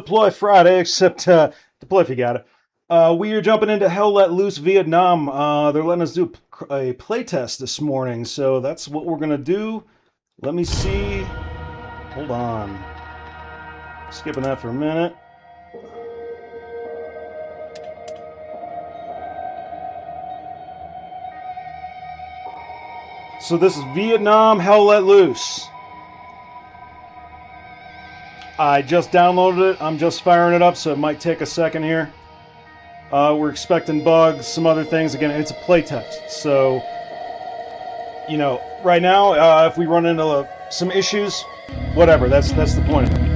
Deploy Friday, except deploy if you got it. We are jumping into Hell Let Loose Vietnam. They're letting us do a playtest this morning, so that's what we're gonna do. Let me see. Hold on. Skipping that for a minute. So this is Vietnam Hell Let Loose. I just downloaded it. I'm just firing it up, so it might take a second here. We're expecting bugs, some other things. Again, it's a playtest, so you know, right now, if we run into some issues, whatever. That's the point of it.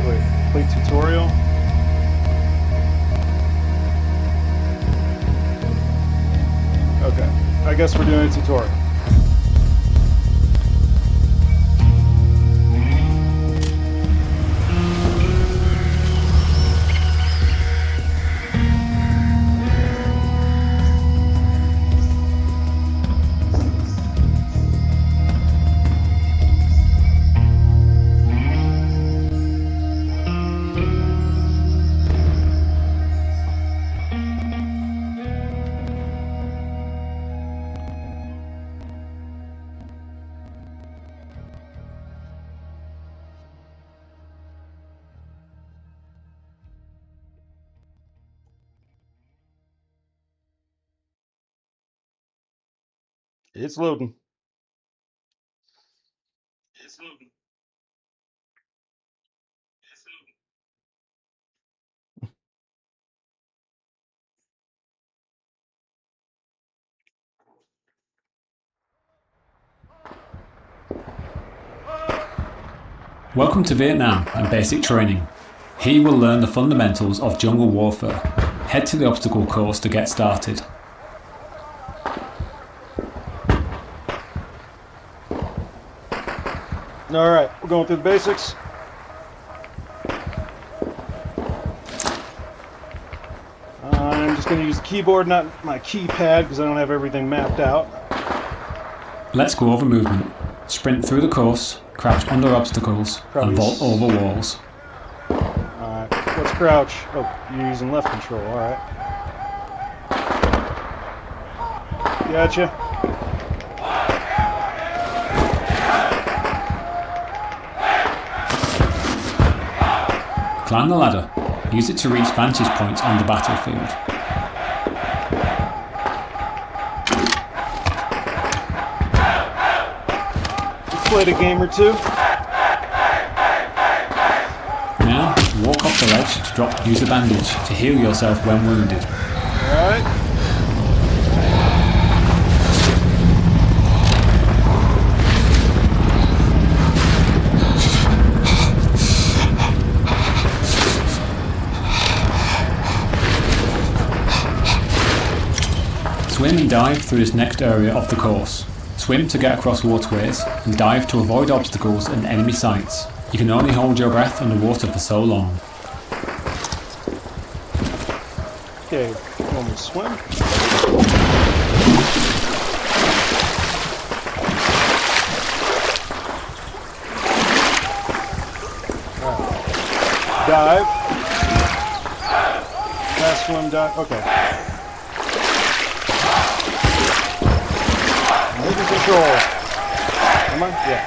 Wait. Play tutorial. Okay, I guess we're doing a tutorial. It's loading. Welcome to Vietnam and basic training. Here you will learn the fundamentals of jungle warfare. Head to the obstacle course to get started. Alright, we're going through the basics. I'm just going to use the keyboard, not my keypad, because I don't have everything mapped out. Let's go over movement. Sprint through the course, crouch under obstacles, and vault over walls. Alright, let's crouch. Oh, you're using left control, alright. Gotcha. Climb the ladder. Use it to reach vantage points on the battlefield. Played a game or two. Now, walk off the ledge to drop use a bandage to heal yourself when wounded. Alright. Swim and dive through this next area of the course. Swim to get across waterways, and dive to avoid obstacles and enemy sights. You can only hold your breath underwater for so long. Okay, want me to swim? Alright. Dive. Fast swim, dive. Okay. Moving control. Come on? Yeah.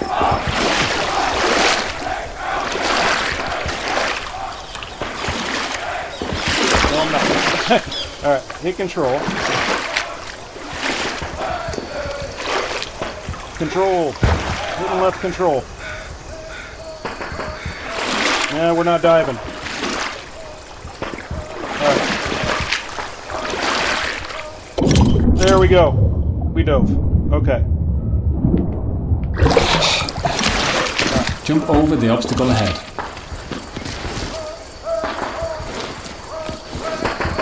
No, I'm not. Alright, hit control. Control. Hitting left control. Yeah, we're not diving. Alright. There we go. We dove. Okay. Jump over the obstacle ahead.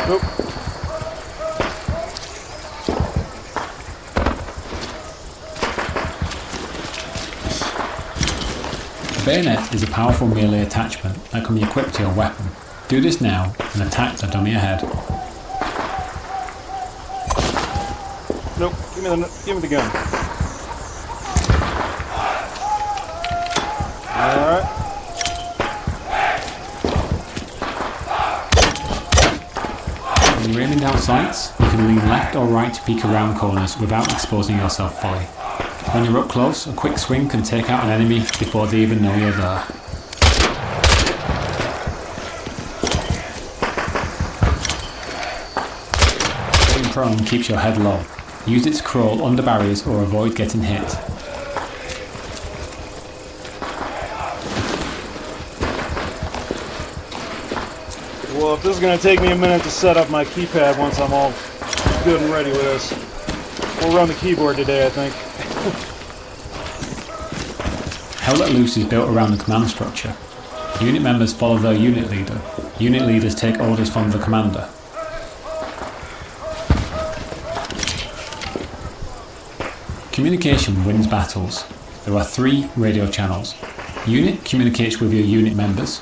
Nope. The bayonet is a powerful melee attachment that can be equipped to your weapon. Do this now and attack the dummy ahead. Nope, give me the gun. Alright. When you're aiming down sights, you can lean left or right to peek around corners without exposing yourself fully. When you're up close, a quick swing can take out an enemy before they even know you're there. Staying prone keeps your head low. Use it to crawl under barriers or avoid getting hit. Well, if this is going to take me a minute to set up my keypad once I'm all good and ready with this, we'll run the keyboard today, I think. Hell Let Loose is built around the command structure. Unit members follow their unit leader. Unit leaders take orders from the commander. Communication wins battles. There are 3 radio channels. Unit communicates with your unit members,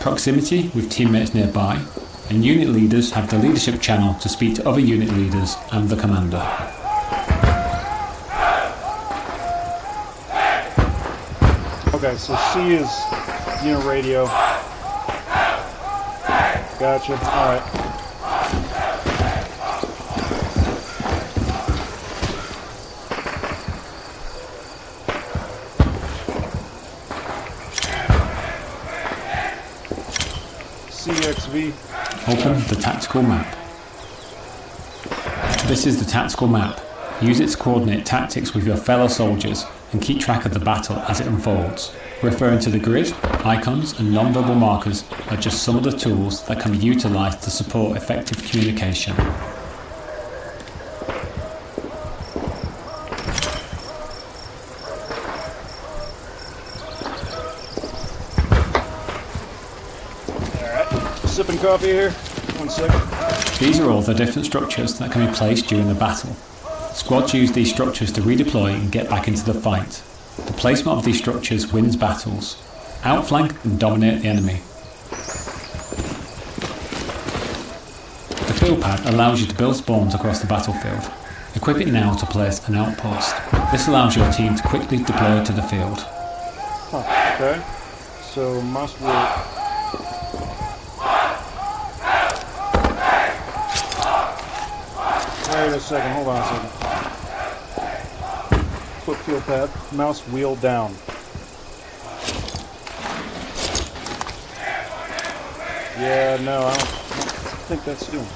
proximity with teammates nearby, and unit leaders have the leadership channel to speak to other unit leaders and the commander. Okay, so C is unit radio. Gotcha. Alright. CXV. Open the tactical map. This is the tactical map. Use it to coordinate tactics with your fellow soldiers and keep track of the battle as it unfolds. Referring to the grid, icons and non-verbal markers are just some of the tools that can be utilised to support effective communication. Sipping coffee here. 1 second. These are all the different structures that can be placed during the battle. Squads use these structures to redeploy and get back into the fight. The placement of these structures wins battles. Outflank and dominate the enemy. The field pad allows you to build spawns across the battlefield. Equip it now to place an outpost. This allows your team to quickly deploy to the field. Huh, okay. So must work. Wait a second, hold on a second. Flip field pad, mouse wheel down. Yeah, no, I don't think that's doing.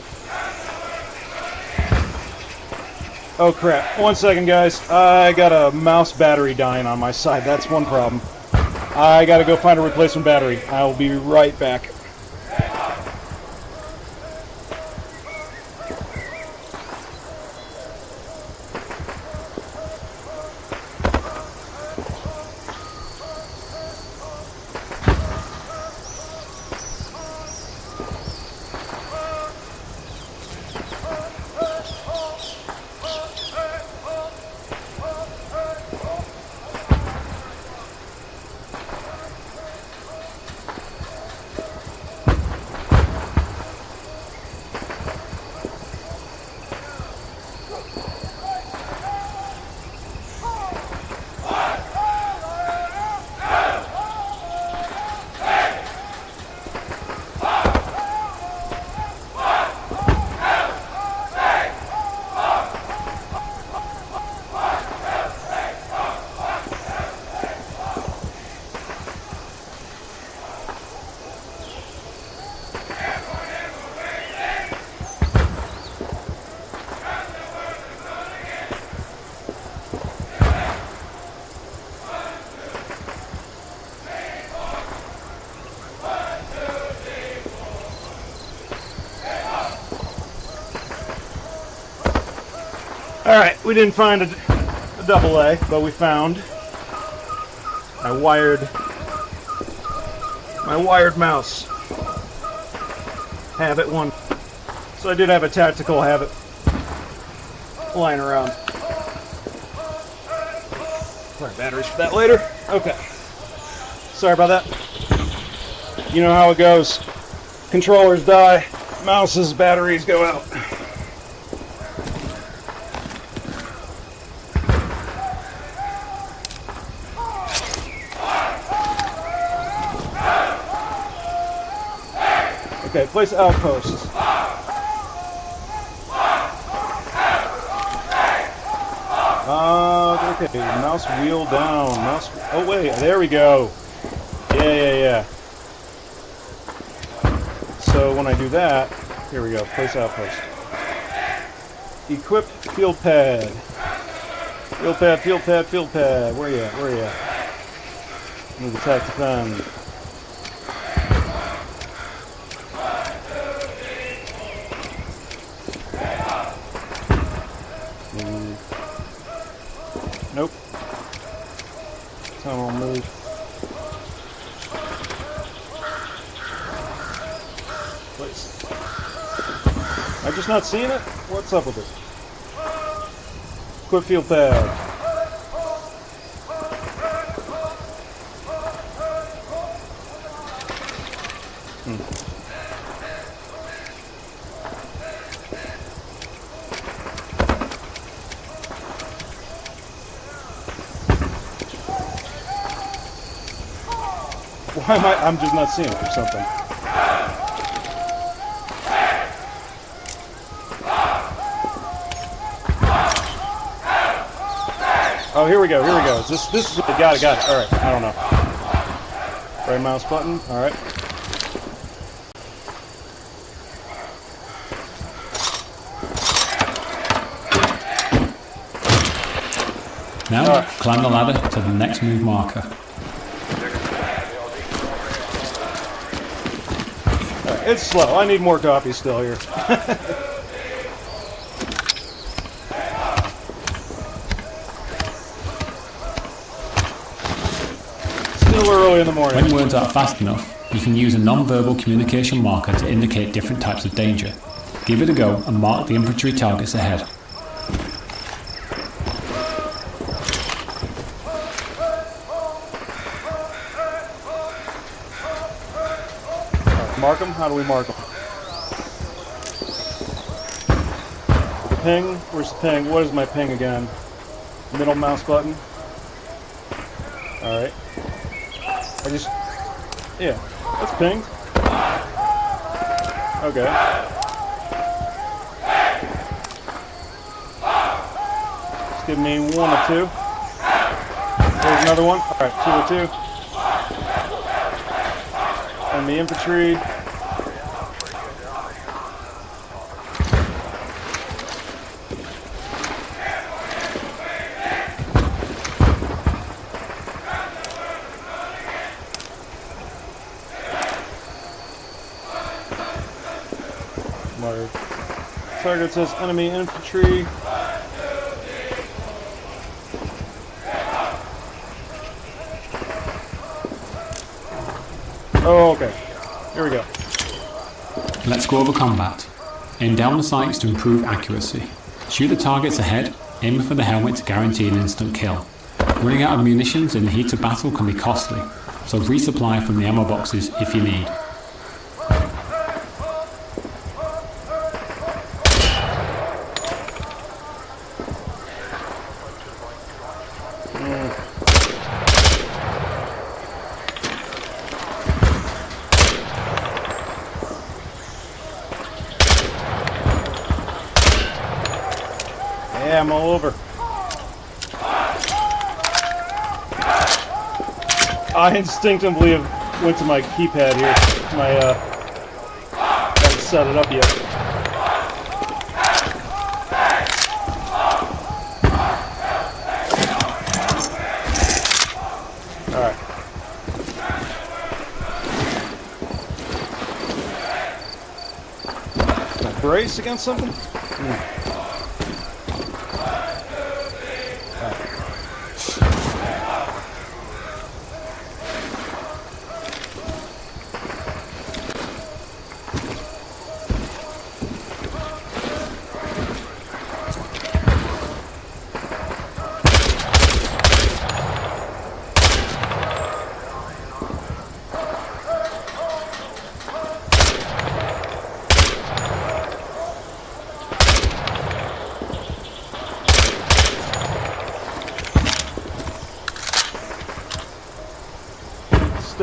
Oh crap, 1 second guys. I got a mouse battery dying on my side, that's one problem. I gotta go find a replacement battery. I'll be right back. Alright, we didn't find a double A, but we found my wired mouse. Habit 1. So I did have a tactical habit lying around. Sorry, batteries for that later. Okay. Sorry about that. You know how it goes. Controllers die, mouse's batteries go out. Okay, place outposts. Okay, mouse wheel down. Mouse. Oh wait, there we go. Yeah. So when I do that, here we go. Place outpost. Equip field pad. Field pad. Where you at? Move attack defend. Nope. Tunnel move. Place. Am I just not seeing it? What's up with it? Equip field pad. Why am I'm just not seeing it or something. Oh, here we go. This is got it. All right, I don't know. Right mouse button. All right. Now, climb the ladder to the next move marker. It's slow. I need more coffee still here. Still early in the morning. When words aren't fast enough, you can use a non-verbal communication marker to indicate different types of danger. Give it a go and mark the infantry targets ahead. Mark them? How do we mark them? The ping? Where's the ping? What is my ping again? Middle mouse button? Alright. Yeah, that's ping. Okay. Just give me 1 or 2. There's another one. Alright, 2 or 2. And the infantry. My target says enemy infantry. Oh, okay. Here we go. Let's go over combat. Aim down the sights to improve accuracy. Shoot the targets ahead, aiming for the helmet to guarantee an instant kill. Running out of munitions in the heat of battle can be costly, so resupply from the ammo boxes if you need. Yeah, I'm all over. I instinctively went to my keypad here. Haven't set it up yet. Alright. Can I brace against something?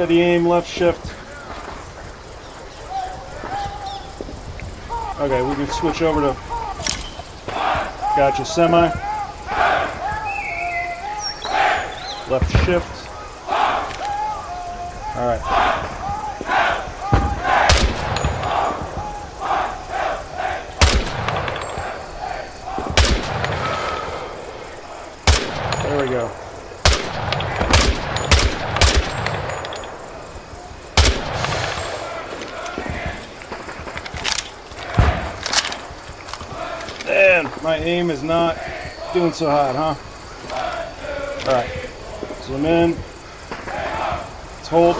Steady aim, left shift. Okay, we can switch over to... Gotcha, semi. Left shift. Alright. There we go. Man, my aim is not doing so hot, huh? Alright. Zoom in. Let's hold.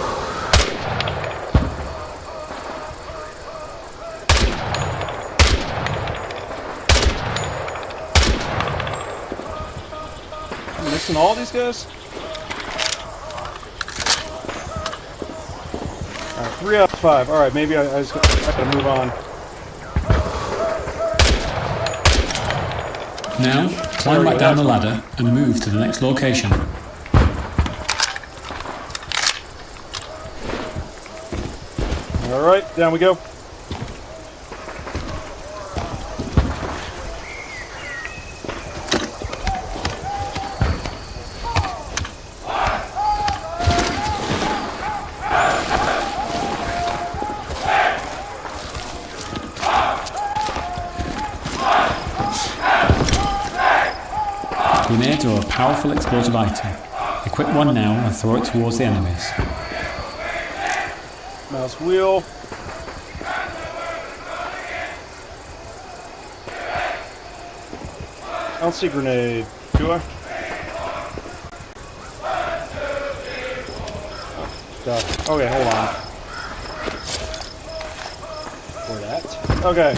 I'm missing all these guys? Alright, 3 out of 5. Alright, maybe I gotta move on. Now, climb back down the ladder and move to the next location. Alright, down we go. Grenades are a powerful explosive item. Equip one now and throw it towards the enemies. Mouse wheel. I don't see grenade, do I? Got it. Okay, hold on. For that. Okay.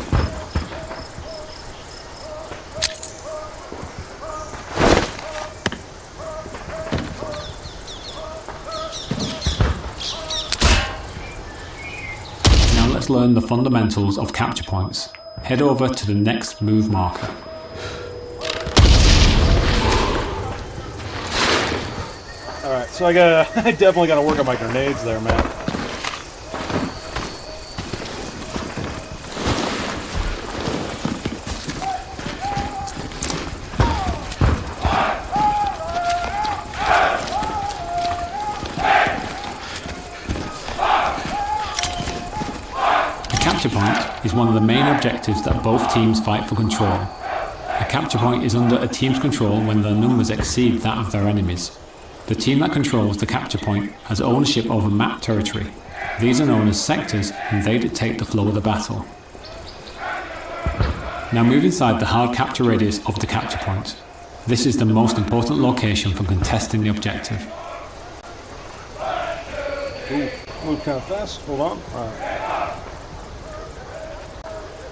Let's learn the fundamentals of capture points. Head over to the next move marker. Alright, so I definitely gotta work on my grenades there, man. A capture point is one of the main objectives that both teams fight for control. A capture point is under a team's control when their numbers exceed that of their enemies. The team that controls the capture point has ownership over map territory. These are known as sectors and they dictate the flow of the battle. Now move inside the hard capture radius of the capture point. This is the most important location for contesting the objective. Ooh, move kind of fast. Hold on.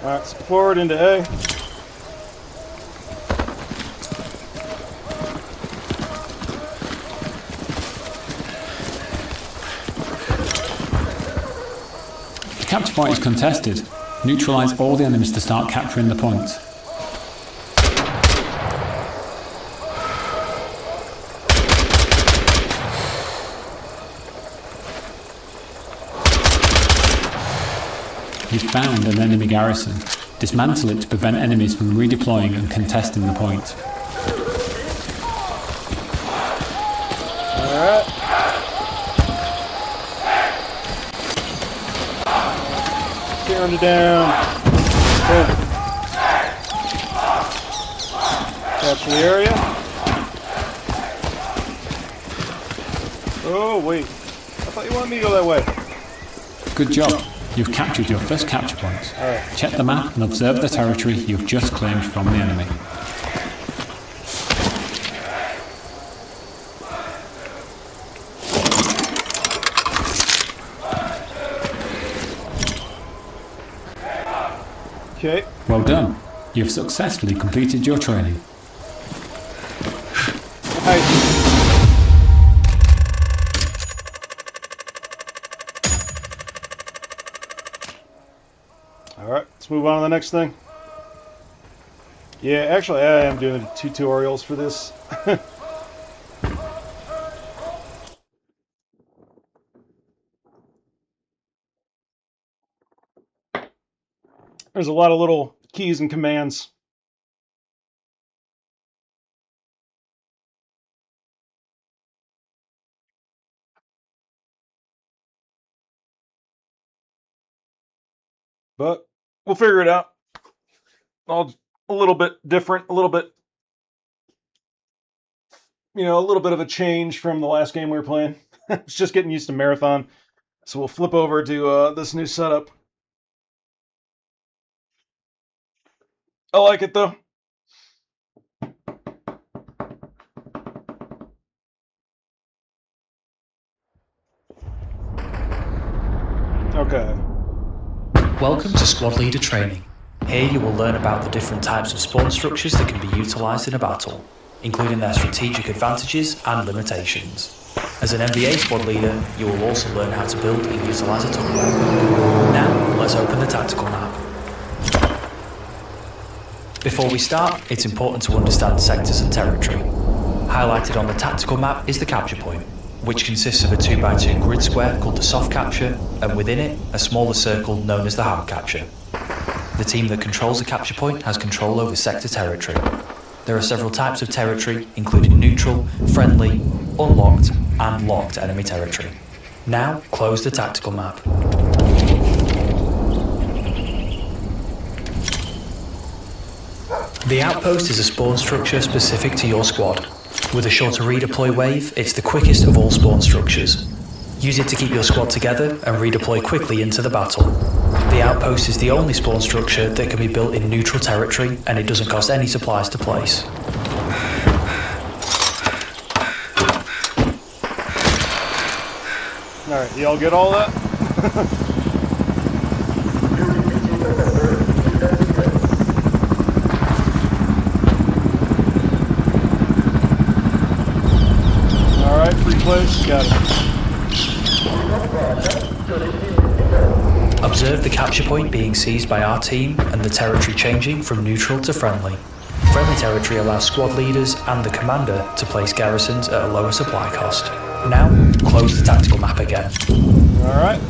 Alright, so forward into A. The capture point is contested. Neutralize all the enemies to start capturing the point. You've found an enemy garrison. Dismantle it to prevent enemies from redeploying and contesting the point. Alright. Tearing it down. Boom. Capture the area. Oh, wait. I thought you wanted me to go that way. Good job. You've captured your first capture point. Alright. Check the map and observe the territory you've just claimed from the enemy. Okay. Well done. You've successfully completed your training. Nice. Alright, let's move on to the next thing. Yeah, actually I am doing tutorials for this. There's a lot of little keys and commands. But we'll figure it out. All a little bit different, a little bit, a little bit of a change from the last game we were playing. It's just getting used to Marathon. So we'll flip over to this new setup. I like it though. Okay. Welcome to Squad Leader Training. Here you will learn about the different types of spawn structures that can be utilised in a battle, including their strategic advantages and limitations. As an NBA squad leader, you will also learn how to build and utilise a tunnel. Now, let's open the tactical map. Before we start, it's important to understand sectors and territory. Highlighted on the tactical map is the capture point, which consists of a 2x2 grid square called the soft capture, and within it, a smaller circle known as the hard capture. The team that controls the capture point has control over sector territory. There are several types of territory, including neutral, friendly, unlocked, and locked enemy territory. Now, close the tactical map. The outpost is a spawn structure specific to your squad. With a shorter redeploy wave, it's the quickest of all spawn structures. Use it to keep your squad together and redeploy quickly into the battle. The outpost is the only spawn structure that can be built in neutral territory, and it doesn't cost any supplies to place. Alright, y'all get all that? Free place, got it. Observe the capture point being seized by our team and the territory changing from neutral to friendly. Friendly territory allows squad leaders and the commander to place garrisons at a lower supply cost. Now, close the tactical map again. Alright.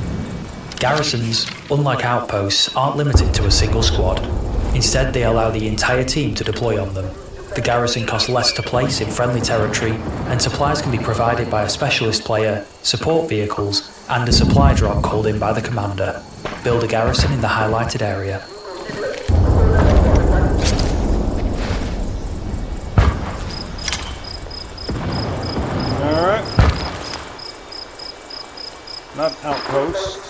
Garrisons, unlike outposts, aren't limited to a single squad. Instead, they allow the entire team to deploy on them. The garrison costs less to place in friendly territory, and supplies can be provided by a specialist player, support vehicles, and a supply drop called in by the commander. Build a garrison in the highlighted area. Alright. Not outpost.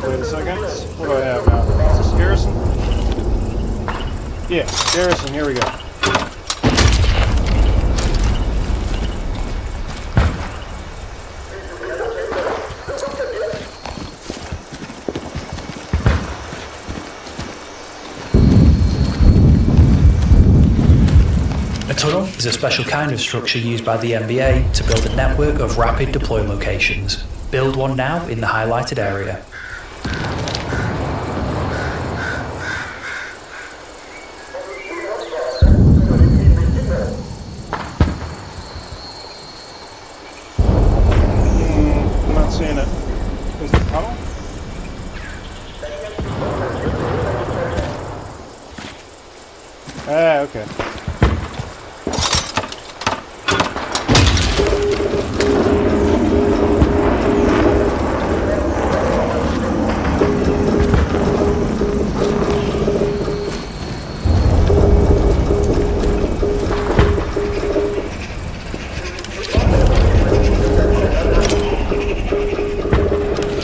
Wait a second. What do I have now? Is this garrison? Yeah, garrison, here we go. A tunnel is a special kind of structure used by the NBA to build a network of rapid deploy locations. Build one now in the highlighted area. I'm not seeing it. Is the tunnel? Ah, okay.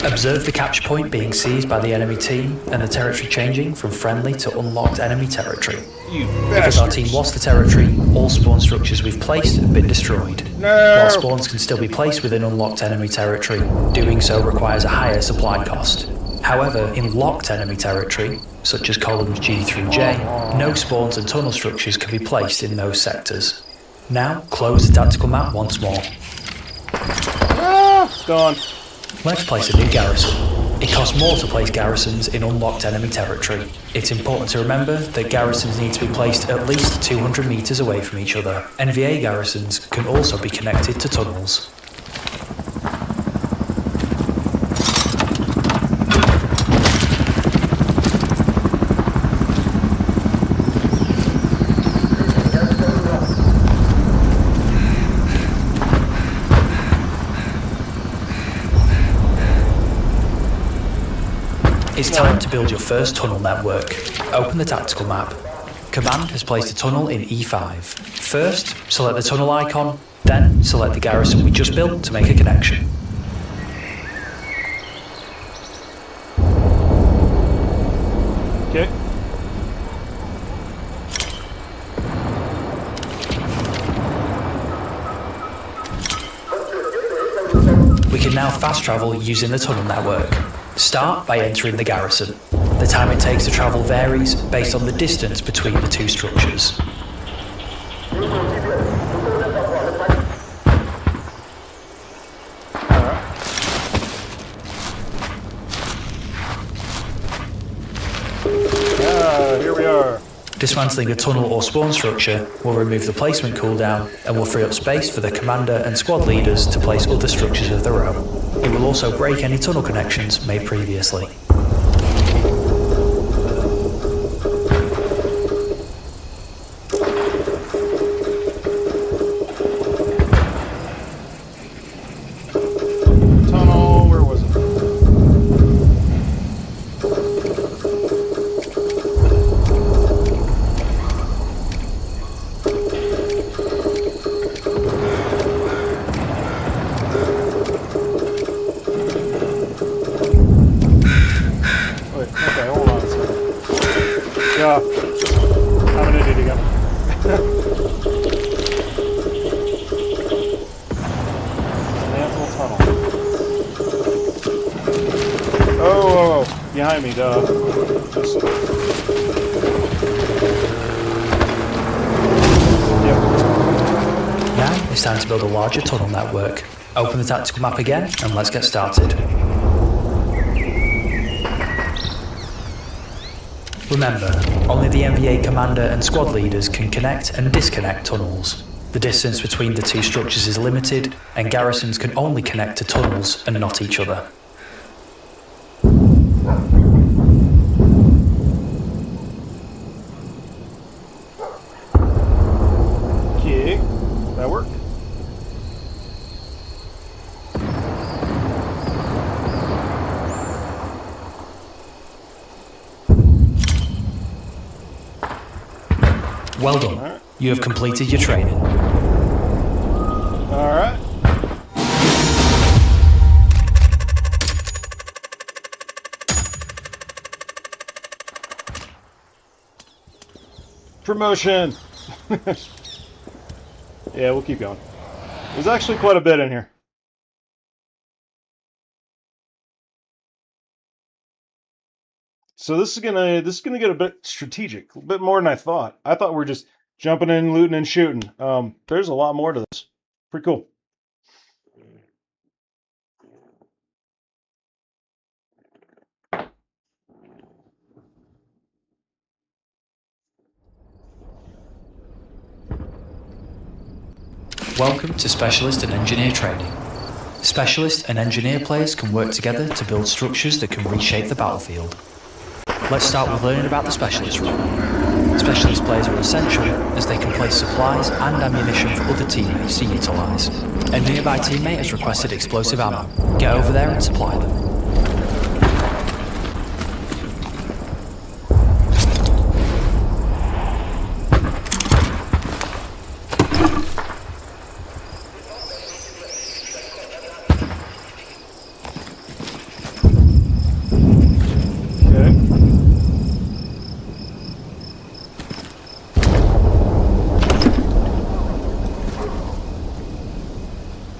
Observe the capture point being seized by the enemy team and the territory changing from friendly to unlocked enemy territory. You Because our team bastards. lost the territory, all spawn structures we've placed have been destroyed. No. While spawns can still be placed within unlocked enemy territory, doing so requires a higher supply cost. However, in locked enemy territory, such as columns G through J, no spawns and tunnel structures can be placed in those sectors. Now, close the tactical map once more. Ah, it's gone. Let's place a new garrison. It costs more to place garrisons in unlocked enemy territory. It's important to remember that garrisons need to be placed at least 200 meters away from each other. NVA garrisons can also be connected to tunnels. It's time to build your first tunnel network. Open the tactical map. Command has placed a tunnel in E5. First, select the tunnel icon, then select the garrison we just built to make a connection. Okay. We can now fast travel using the tunnel network. Start by entering the garrison. The time it takes to travel varies based on the distance between the two structures. Here we are. Dismantling a tunnel or spawn structure will remove the placement cooldown and will free up space for the commander and squad leaders to place other structures of their own. It will also break any tunnel connections made previously. Tunnel, where was it? Wait, okay, hold on a second. Yeah, I'm an idiot again. Mantle tunnel. Oh, behind me, duh. Just... Yep. Now it's time to build a larger tunnel network. Open the tactical map again and let's get started. Remember, only the NVA commander and squad leaders can connect and disconnect tunnels. The distance between the two structures is limited, and garrisons can only connect to tunnels and not each other. Okay, that work? Well done. You have completed your training. Alright. Promotion! Yeah, we'll keep going. There's actually quite a bit in here. So this is gonna get a bit strategic, a bit more than I thought. I thought we were just jumping in, looting, and shooting. There's a lot more to this. Pretty cool. Welcome to Specialist and Engineer Training. Specialist and Engineer players can work together to build structures that can reshape the battlefield. Let's start with learning about the Specialist role. Specialist players are essential as they can place supplies and ammunition for other teammates to utilise. A nearby teammate has requested explosive ammo. Get over there and supply them.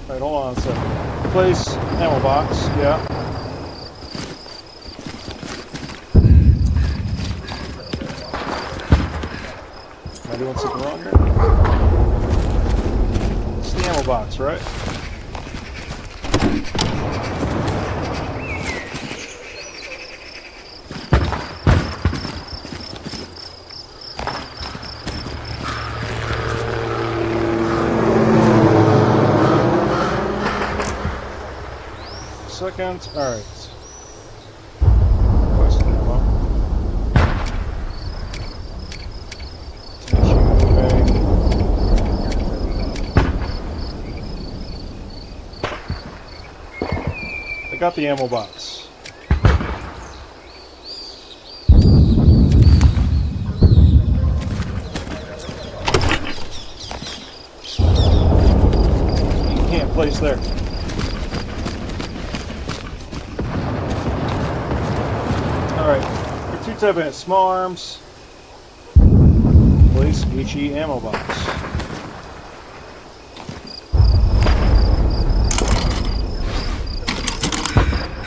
Alright, hold on a second. Place ammo box, yeah. Am I doing something wrong here? It's the ammo box, right? second. Alright. Question ammo. I got the ammo box. You can't place there. Alright, there are two types in it. Small arms. Place HE ammo box.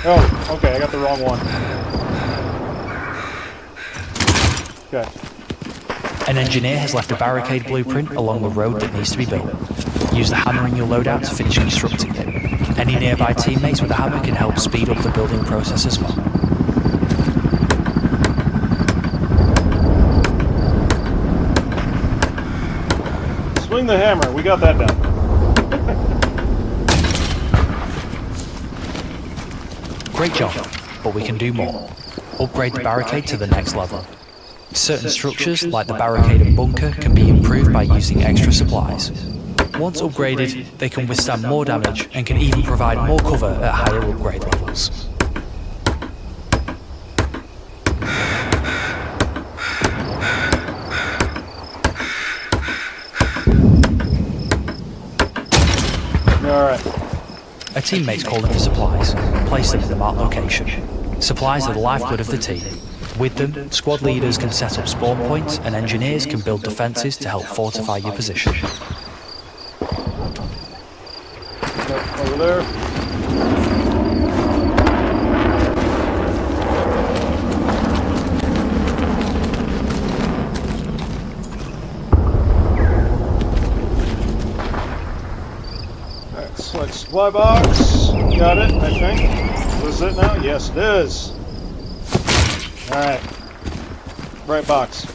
Oh, okay, I got the wrong one. Okay. An engineer has left a barricade blueprint along the road that needs to be built. Use the hammer in your loadout to finish constructing it. Any nearby teammates with a hammer can help speed up the building process as well. Swing the hammer, we got that done. Great job, but we can do more. Upgrade the barricade to the next level. Certain structures, like the barricade and bunker, can be improved by using extra supplies. Once upgraded, they can withstand more damage and can even provide more cover at higher upgrade levels. Alright. A teammate's calling for supplies. Place them in the marked location. Supplies are the lifeblood of the team. With them, squad leaders can set up spawn points and engineers can build defences to help fortify your position. Yep, over there. Alright, select supply box. Got it, I think. Is this it now? Yes, it is. Alright. Right box.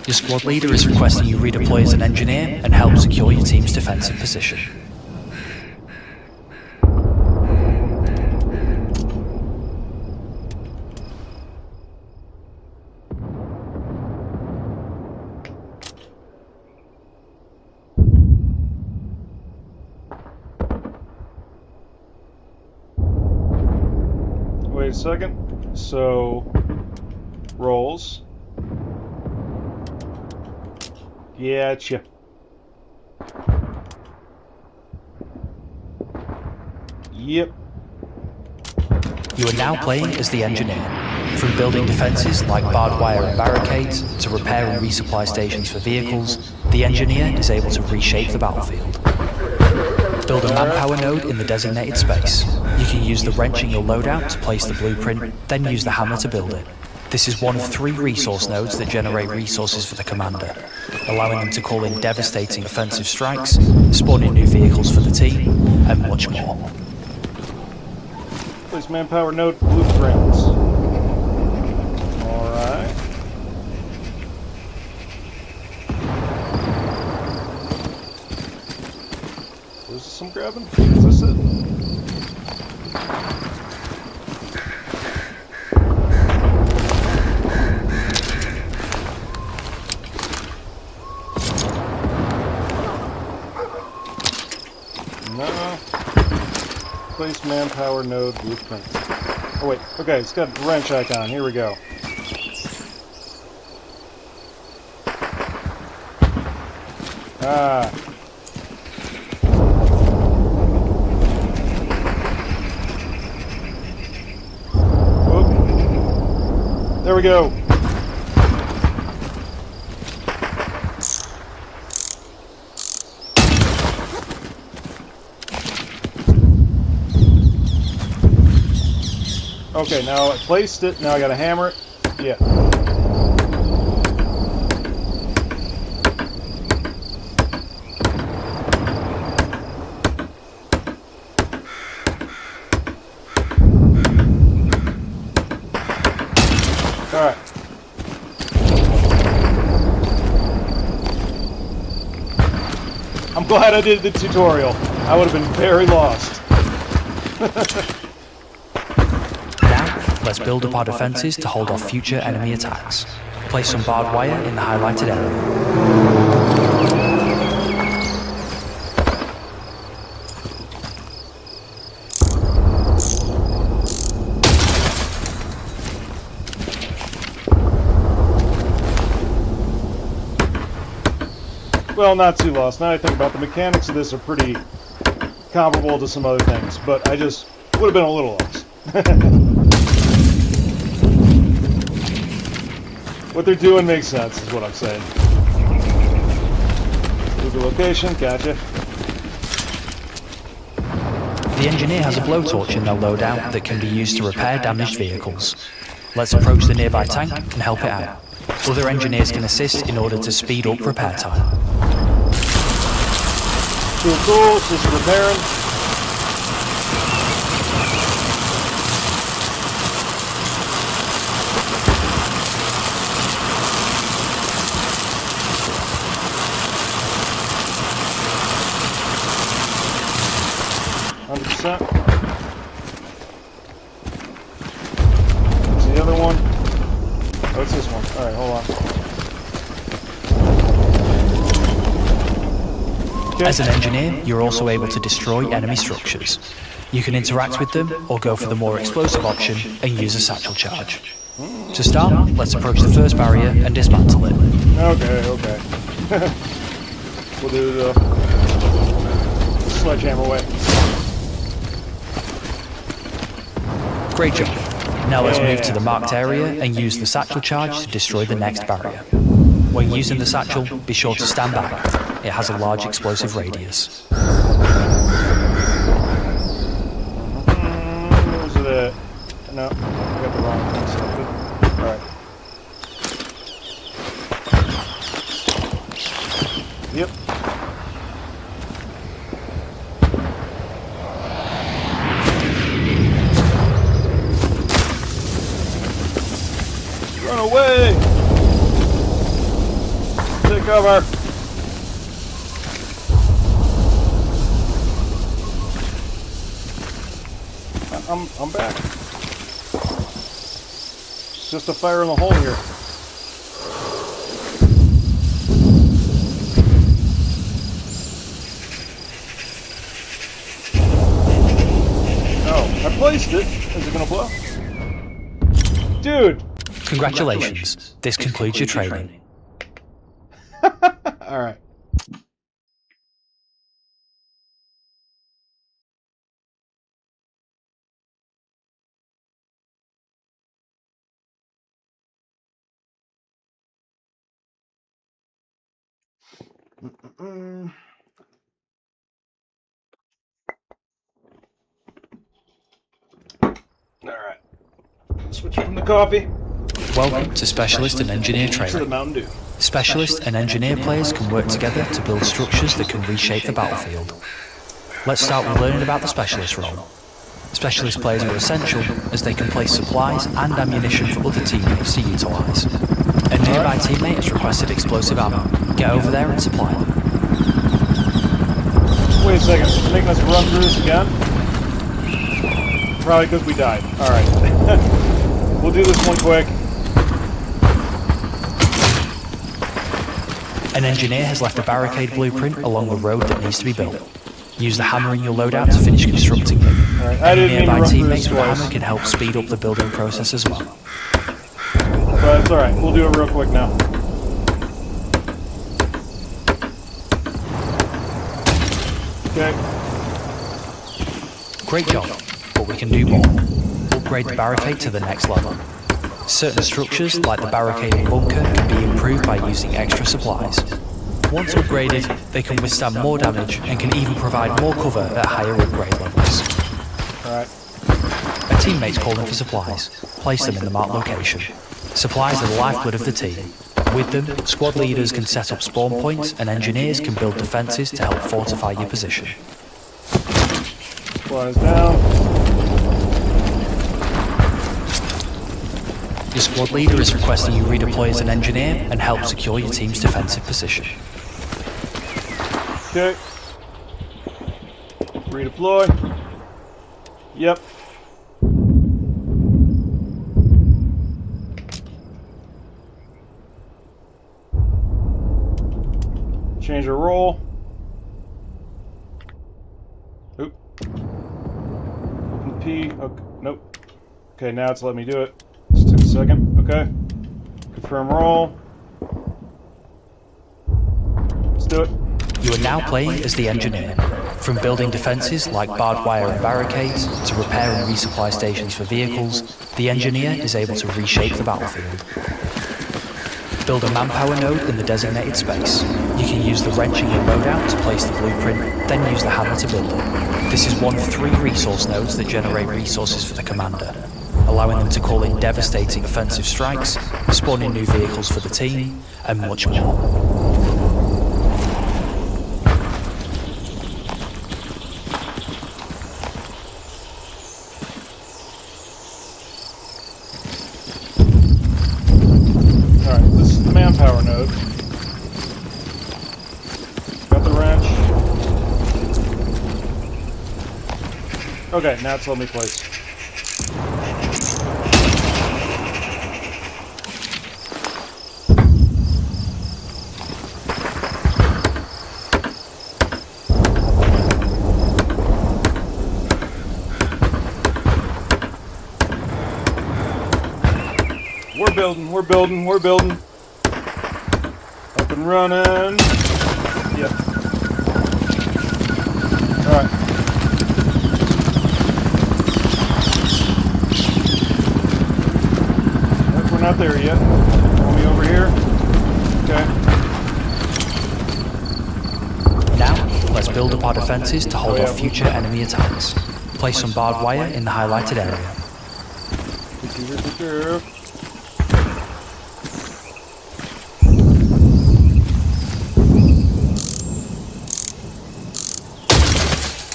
Your squad leader is requesting you redeploy as an engineer and help secure your team's defensive position. Wait a second. So, rolls. Getcha. Yep. You are now playing as the engineer. From building defences like barbed wire and barricades, to repair and resupply stations for vehicles, the engineer is able to reshape the battlefield. Build a manpower node in the designated space. You can use the wrench in your loadout to place the blueprint, then use the hammer to build it. This is one of 3 resource nodes that generate resources for the commander, allowing them to call in devastating offensive strikes, spawning new vehicles for the team, and much more. Place manpower node blueprints. Alright. Is this I'm grabbing? Is this it? No. Place manpower node blueprint. Oh wait, okay, it's got a wrench icon. Here we go. Ah. Whoop. There we go. Okay, now I placed it. Now I gotta hammer it. Yeah. Alright. I'm glad I did the tutorial. I would have been very lost. Now, let's build up our defences to hold off future enemy attacks. Place some barbed wire in the highlighted area. Well, not too lost. Now I think about the mechanics of this are pretty comparable to some other things, but I just would have been a little lost. What they're doing makes sense, is what I'm saying. Move the location, gotcha. The engineer has a blowtorch in their loadout that can be used to repair damaged vehicles. Let's approach the nearby tank and help it out. Other engineers can assist in order to speed up repair time. Cool, just repairing. %. Where's the other one? Oh, it's this one. Alright, hold on. Okay. As an engineer, you're also able to destroy enemy structures. You can interact with them or go for the more explosive option and use a satchel charge. To start, let's approach the first barrier and dismantle it. Okay. We'll do the sledgehammer way. Great job. Now let's move to the marked area and use the satchel charge to destroy the next barrier. When using the satchel, be sure to stand back. It has a large explosive radius. Where's it at? No, I got the wrong thing selected. Alright. Yep. Run away! Take cover! I'm back. It's just a fire in the hole here. Oh, I placed it. Is it gonna blow? Dude! Congratulations. This concludes your training. Alright. Alright. Switch from the coffee. Welcome to Specialist and Engineer To the Training. Mountain Dew. Specialist and Engineer players can work together to build structures that can reshape the battlefield. Let's start with learning about the Specialist role. Specialist players are essential as they can place supplies and ammunition for other teammates to utilise. A nearby teammate has requested explosive ammo. Get over there and supply them. Wait a second, you're making us run through this again? Probably because we died. Alright. We'll do this one quick. An engineer has left a barricade blueprint along the road that needs to be built. Use the hammer in your loadout to finish constructing it. Alright, I Any didn't mean to nearby run through teammates this with a twice. hammer can help speed up the building process as well. But it's alright, we'll do it real quick now. Okay. Great job, but we can do more. Upgrade the barricade to the next level. Certain structures, like the barricaded bunker, can be improved by using extra supplies. Once upgraded, they can withstand more damage and can even provide more cover at higher upgrade levels. Alright. A teammate's calling for supplies. Place them in the marked location. Supplies are the lifeblood of the team. With them, squad leaders can set up spawn points and engineers can build defences to help fortify your position. Flies down. Your squad leader is requesting you redeploy as an engineer and help secure your team's defensive position. Okay. Redeploy. Yep. Change our role. Oop. Open P. Okay. Nope. Okay, now it's letting me do it. Just took a second. Okay. Confirm role. Let's do it. You are now playing as the engineer. From building defences like barbed wire and barricades to repair and resupply stations for vehicles, the engineer is able to reshape the battlefield. Build a manpower node in the designated space. You can use the wrench in your loadout to place the blueprint, then use the hammer to build it. This is one of 3 resource nodes that generate resources for the commander, allowing them to call in devastating offensive strikes, spawning new vehicles for the team, and much more. Manpower node. Got the wrench. Okay, now it's letting me place. We're building, we're building, we're building. Up and running. Yep. Alright. Nope, we're not there yet. Want me over here? Okay. Now, let's build up our defences to hold off future enemy attacks. Place some barbed wire in the highlighted area.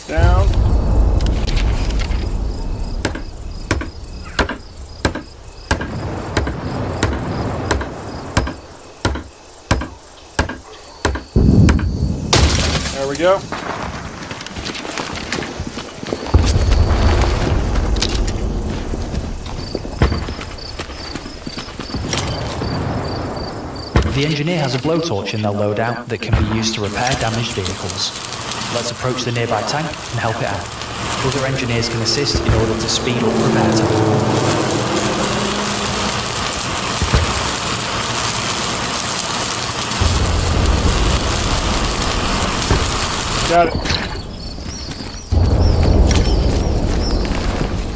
Down. There we go. The engineer has a blowtorch in their loadout that can be used to repair damaged vehicles. Let's approach the nearby tank and help it out. Other engineers can assist in order to speed up repair time. Got it.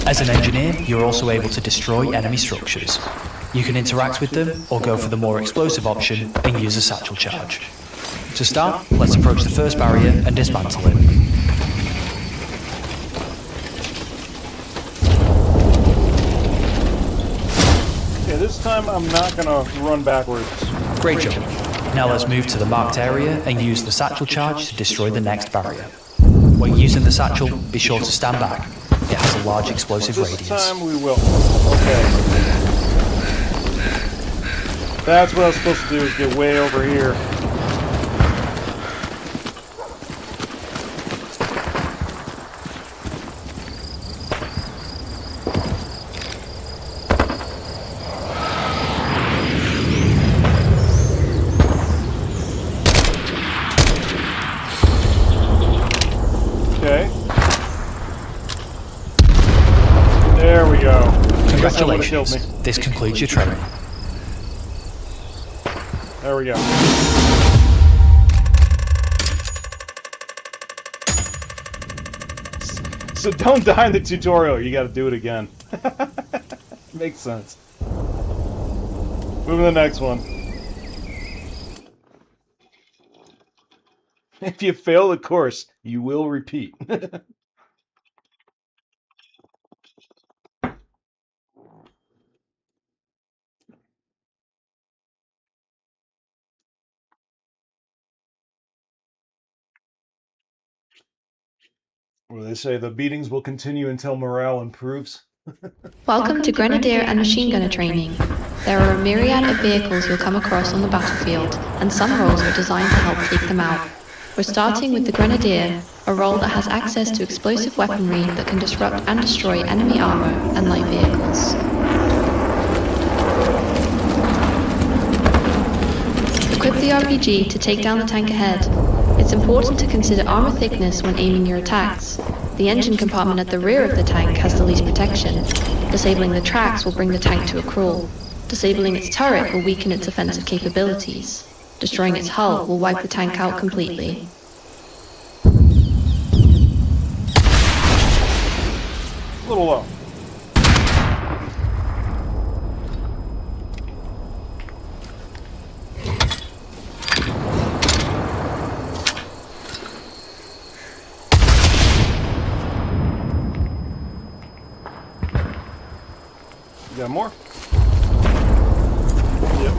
As an engineer, you're also able to destroy enemy structures. You can interact with them or go for the more explosive option and use a satchel charge. To start, let's approach the first barrier and dismantle it. Okay, this time I'm not gonna run backwards. Great job. Now let's move to the marked area and use the satchel charge to destroy the next barrier. When using the satchel, be sure to stand back. It has a large explosive This radius. time we will. Okay. That's what I was supposed to do, is get way over here. Okay. There we go. I guess that would've killed Congratulations. me. This concludes your training. There we go. So don't die in the tutorial, you gotta do it again. Makes sense. Moving to the next one. If you fail the course, you will repeat. Well, they say the beatings will continue until morale improves. Welcome to Grenadier and Machine Gunner training. There are a myriad of vehicles you'll come across on the battlefield, and some roles are designed to help take them out. We're starting with the Grenadier, a role that has access to explosive weaponry that can disrupt and destroy enemy armor and light vehicles. Equip the RPG to take down the tank ahead. It's important to consider armor thickness when aiming your attacks. The engine compartment at the rear of the tank has the least protection. Disabling the tracks will bring the tank to a crawl. Disabling its turret will weaken its offensive capabilities. Destroying its hull will wipe the tank out completely. A little low. You got more? Yep.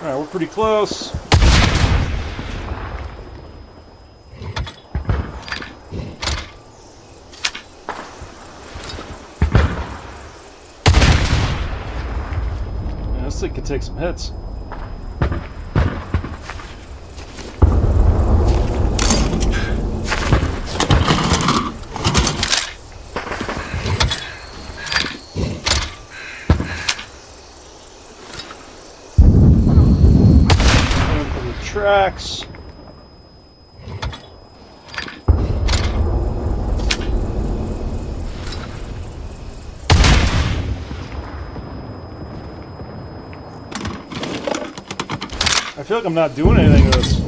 Alright, we're pretty close. Yeah, this thing could take some hits. Tracks. I feel like I'm not doing anything with this.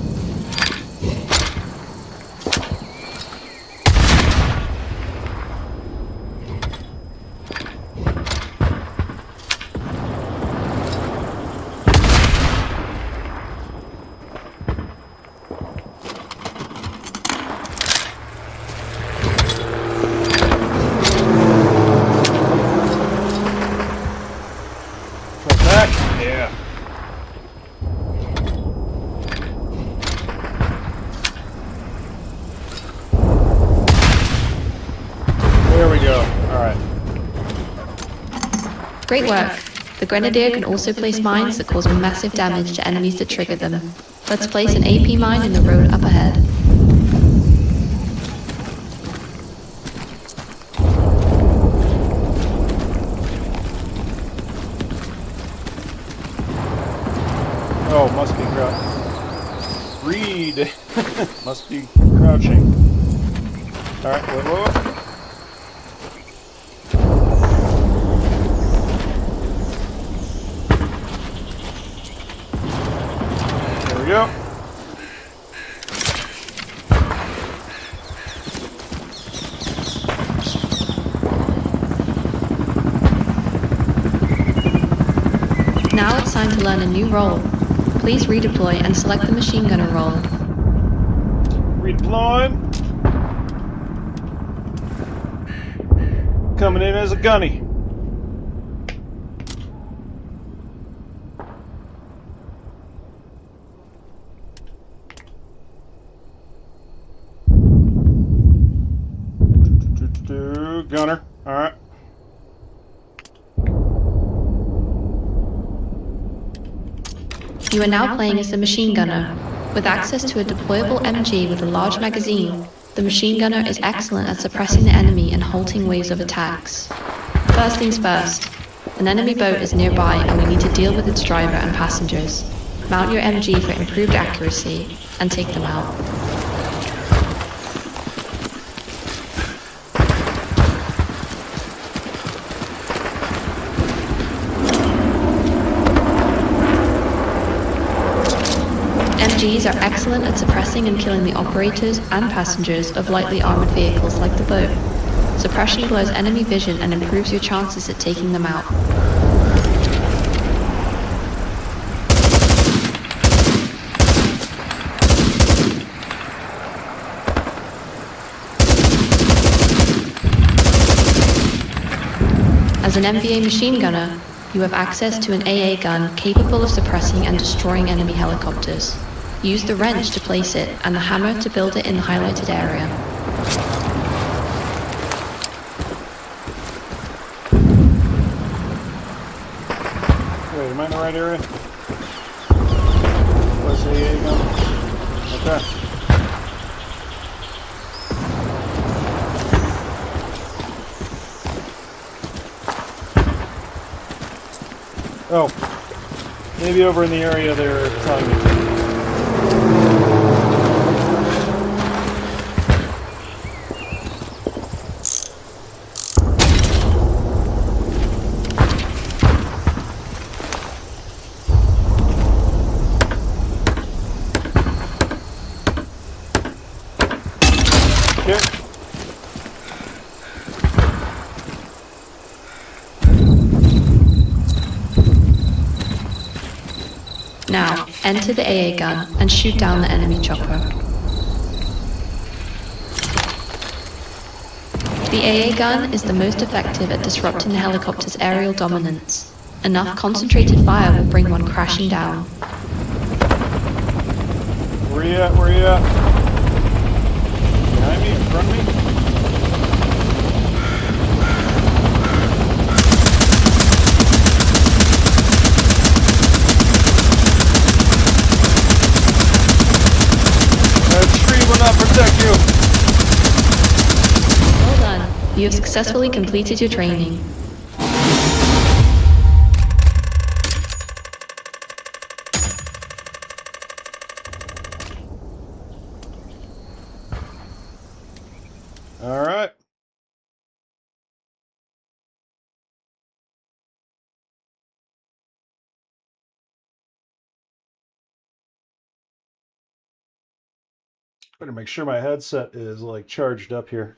Yeah. There we go. Alright. Great work. The Grenadier can also place mines that cause massive damage to enemies that trigger them. Let's place an AP mine in the road up ahead. Oh, must be crouching. Read. Must be crouching. Alright, whoa. There we go. Now it's time to learn a new role. Please redeploy and select the machine gunner role. Redeploying. Coming in as a gunny. Gunner. Alright. You are now playing as the machine gunner. With access to a deployable MG with a large magazine, the machine gunner is excellent at suppressing the enemy and halting waves of attacks. First things first, an enemy boat is nearby and we need to deal with its driver and passengers. Mount your MG for improved accuracy and take them out. MGs are excellent at suppressing and killing the operators and passengers of lightly armored vehicles like the boat. Suppression blurs enemy vision and improves your chances at taking them out. As an MVA machine gunner, you have access to an AA gun capable of suppressing and destroying enemy helicopters. Use the wrench to place it and the hammer to build it in the highlighted area. am I in the right area? Where's the AA gun? Okay. Oh, maybe over in the area they're telling me to. Now, enter the AA gun and shoot down the enemy chopper. The AA gun is the most effective at disrupting the helicopter's aerial dominance. Enough concentrated fire will bring one crashing down. Where you at? Where you at? Behind me? In front of me? That tree will not protect you! Well done. You have successfully completed your training. Alright. Better make sure my headset is like charged up here.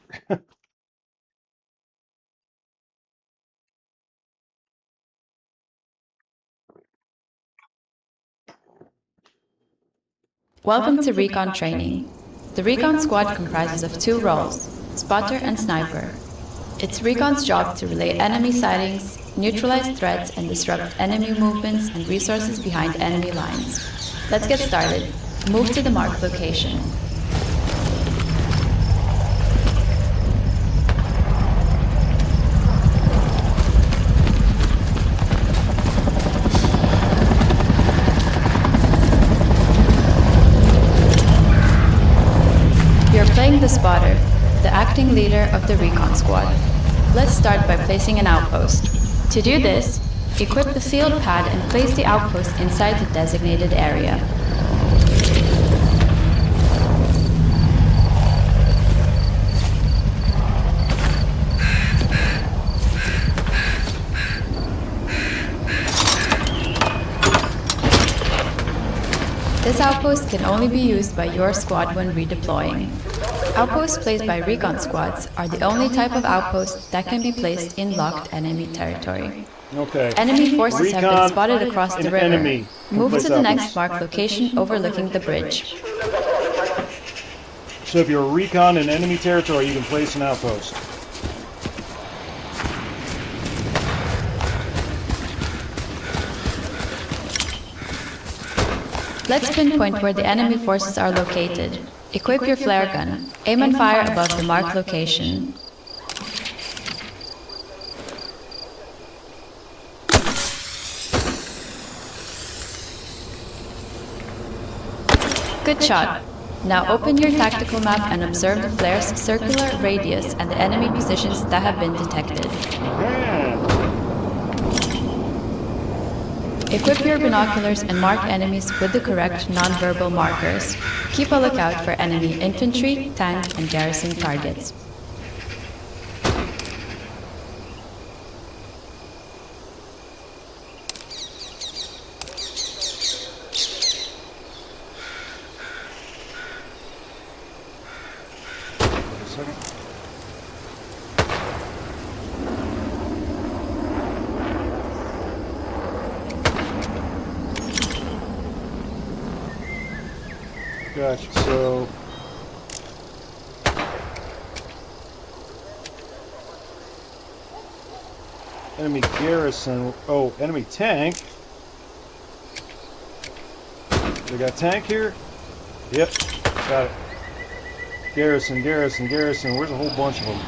Welcome to Recon Training. The Recon Squad comprises of two roles, spotter and sniper. It's Recon's job to relay enemy sightings, neutralize threats, and disrupt enemy movements and resources behind enemy lines. Let's get started. Move to the marked location. Playing the spotter, the acting leader of the Recon Squad. Let's start by placing an outpost. To do this, equip the field pad and place the outpost inside the designated area. This outpost can only be used by your squad when redeploying. Outposts placed by Recon squads are the only type of outpost that can be placed in locked enemy territory. Okay. Enemy forces have been Recon spotted across the river. enemy. Move Place to the outpost. next marked location overlooking the bridge. So if you're a recon in enemy territory, you can place an outpost. Let's pinpoint where the enemy forces are located. Equip your flare gun. Aim and fire above the marked location. Good shot. Now open your tactical map and observe the flare's circular radius and the enemy positions that have been detected. Equip your binoculars and mark enemies with the correct non-verbal markers. Keep a lookout for enemy infantry, tank, and garrison targets. Gotcha, so... Enemy garrison... Oh, enemy tank? We got tank here? Yep, got it. Garrison, garrison, garrison. Where's a whole bunch of them?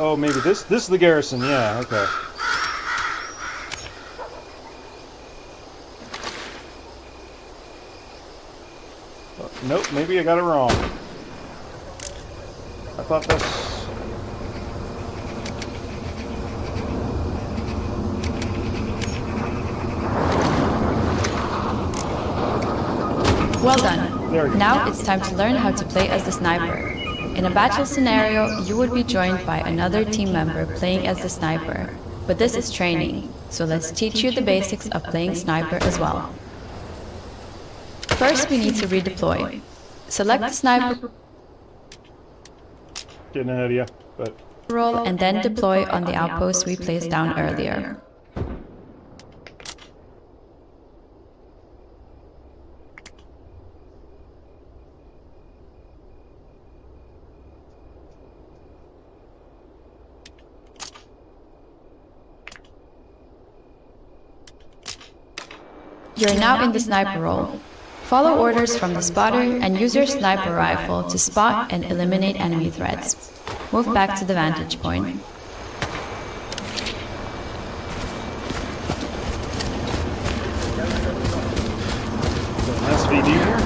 Oh, maybe this is the garrison. Yeah, okay. Nope, maybe I got it wrong. I thought that's... Well done. There we go. Now it's time to learn how to play as the sniper. In a battle scenario, you would be joined by another team member playing as the sniper. But this is training, so let's teach you the basics of playing sniper as well. First, we need to redeploy. Select the sniper Getting ahead of you, but... role and then deploy on the outpost we placed down earlier. You're now in the sniper role. Follow orders from the spotter and use your sniper rifle to spot and eliminate enemy threats. Move back to the vantage point. SVD here?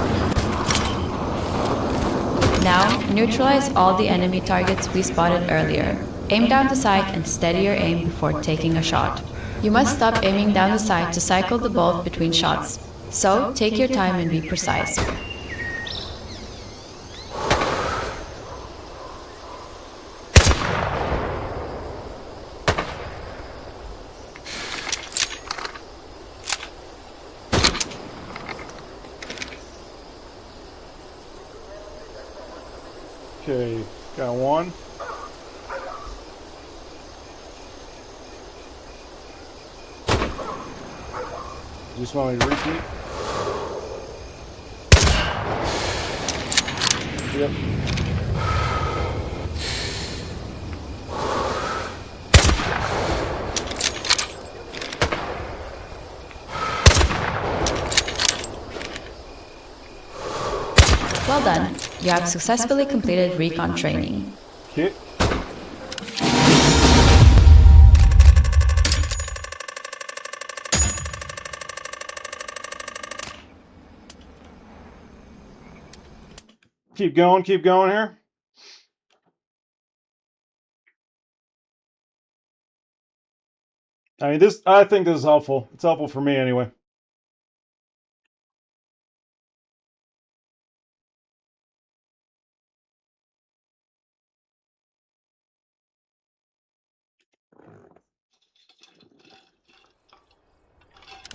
Now, neutralize all the enemy targets we spotted earlier. Aim down the sight and steady your aim before taking a shot. You must stop aiming down the sight to cycle the bolt between shots. So, take your time and be precise. Okay, got one. Just want me to repeat? Yep. Well done. You have successfully completed recon training. Okay. Keep going here. I mean, I think this is helpful. It's helpful for me anyway.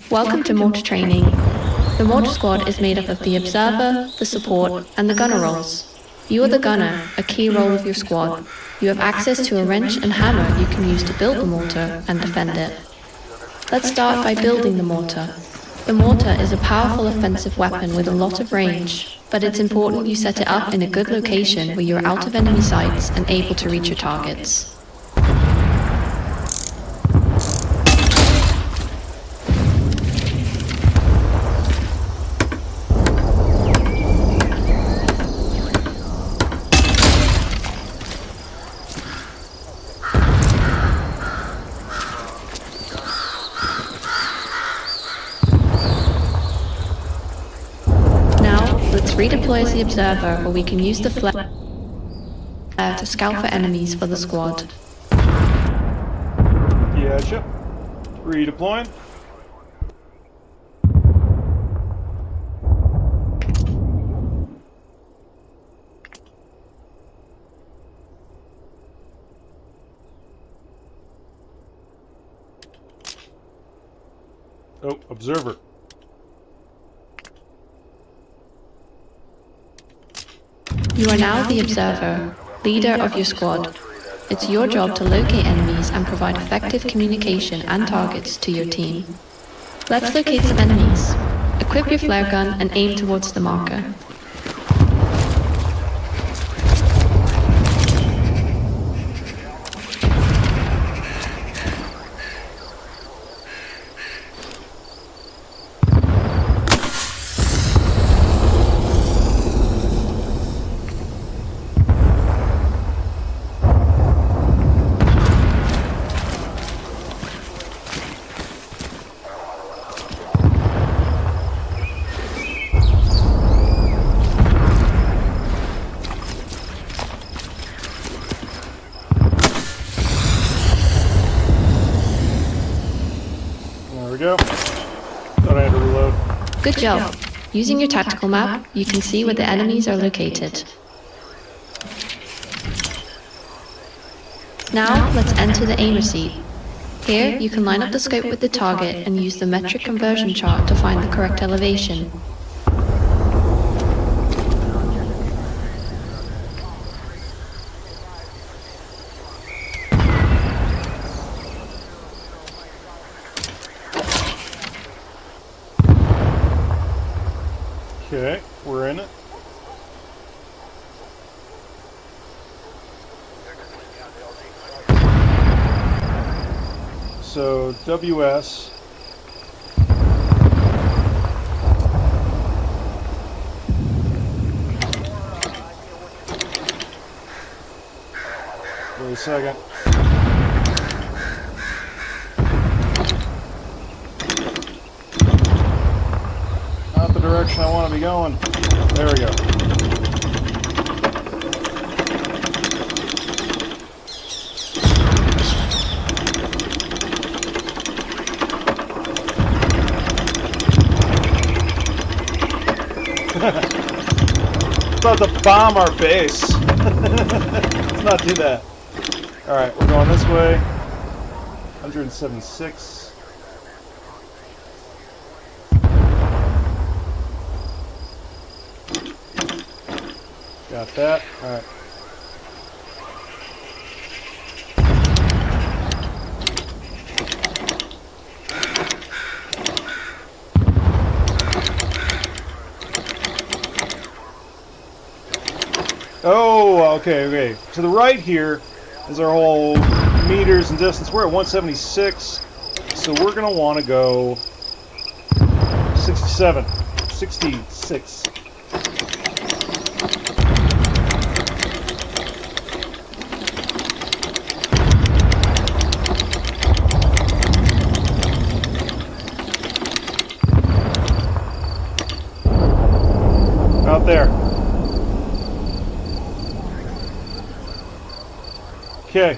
Welcome to mortar training. The mortar squad is made up of the observer, the support, and the gunner roles. You are the gunner, a key role of your squad. You have access to a wrench and hammer you can use to build the mortar and defend it. Let's start by building the mortar. The mortar is a powerful offensive weapon with a lot of range, but it's important you set it up in a good location where you are out of enemy sights and able to reach your targets. Redeploy as the observer, where we can use the flare to scout for enemies for the squad. Gotcha. Redeploying. Oh, observer. You are now the observer, leader of your squad. It's your job to locate enemies and provide effective communication and targets to your team. Let's locate some enemies. Equip your flare gun and aim towards the marker. Good job. Using your tactical map, you can see where the enemies are located. Now, let's enter the aimer seat. Here, you can line up the scope with the target and use the metric conversion chart to find the correct elevation. Okay, we're in it. So WS. Wait a second. Not the direction I want to be going. There we go. About to bomb our base. Let's not do that. Alright, we're going this way. 176. Got that. Alright. Oh, okay. To the right here is our whole meters and distance. We're at 176, so we're going to want to go 67, 66. Out there. Okay.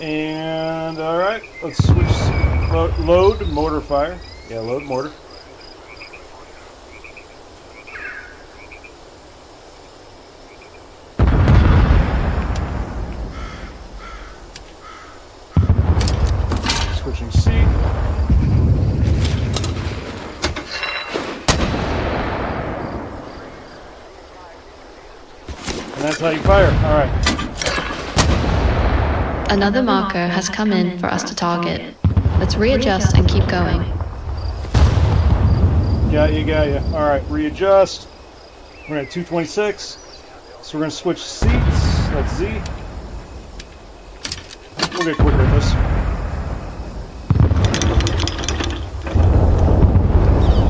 And alright, let's switch. Load mortar fire. Yeah, load mortar. Switching seat. And that's how you fire. Alright. Another marker has come in for us to target. Let's readjust and keep going. Got you. Alright, readjust. We're at 226. So we're going to switch seats. That's Z. We'll get quicker at this.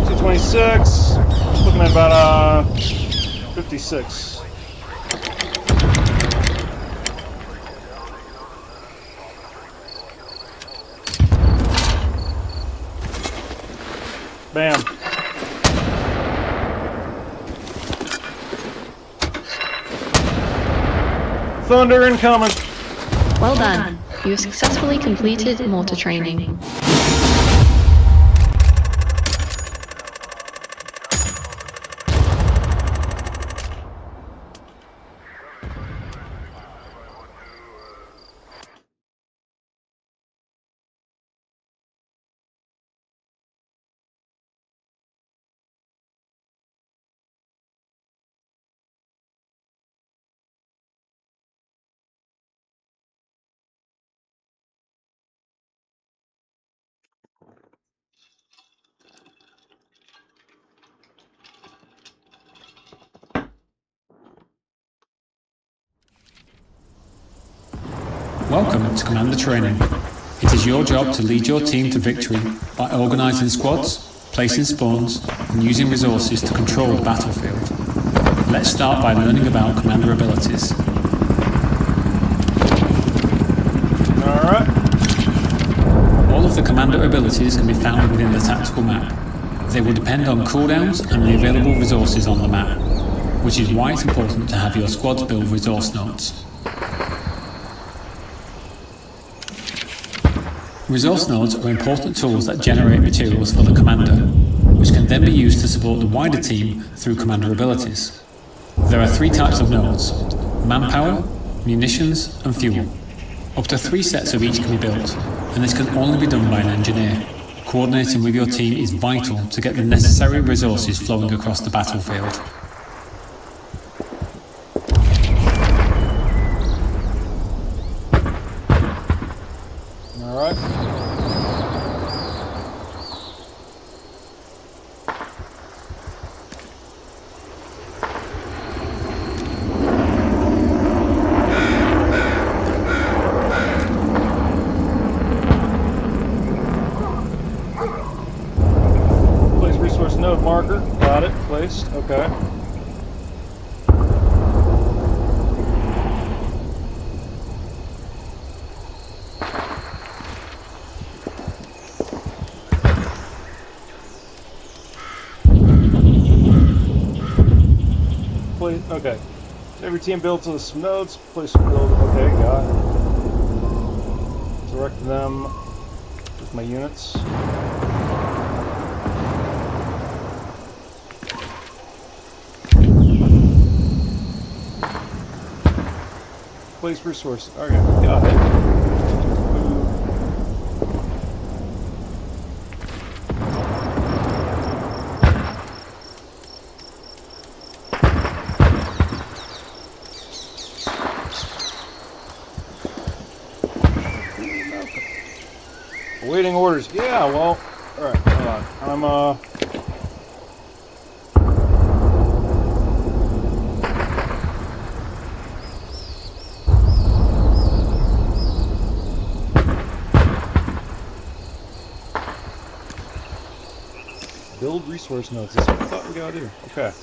226. Looking at about 56. Bam. Thunder incoming. Well done. You have successfully completed mortar training. Welcome to Commander Training. It is your job to lead your team to victory by organising squads, placing spawns, and using resources to control the battlefield. Let's start by learning about Commander abilities. Alright. All of the Commander abilities can be found within the tactical map. They will depend on cooldowns and the available resources on the map, which is why it's important to have your squads build resource nodes. Resource nodes are important tools that generate materials for the commander, which can then be used to support the wider team through commander abilities. There are 3 types of nodes: manpower, munitions, and fuel. Up to 3 sets of each can be built, and this can only be done by an engineer. Coordinating with your team is vital to get the necessary resources flowing across the battlefield. Alright. Place resource node marker. Got it. Placed. Okay. Okay. Every team builds some nodes. Place some build. Okay, got it. Direct them with my units. Place resource. Okay, got it. Awaiting orders. Yeah, well, alright, hold on. Build resource nodes. That's what I thought we gotta do. Okay.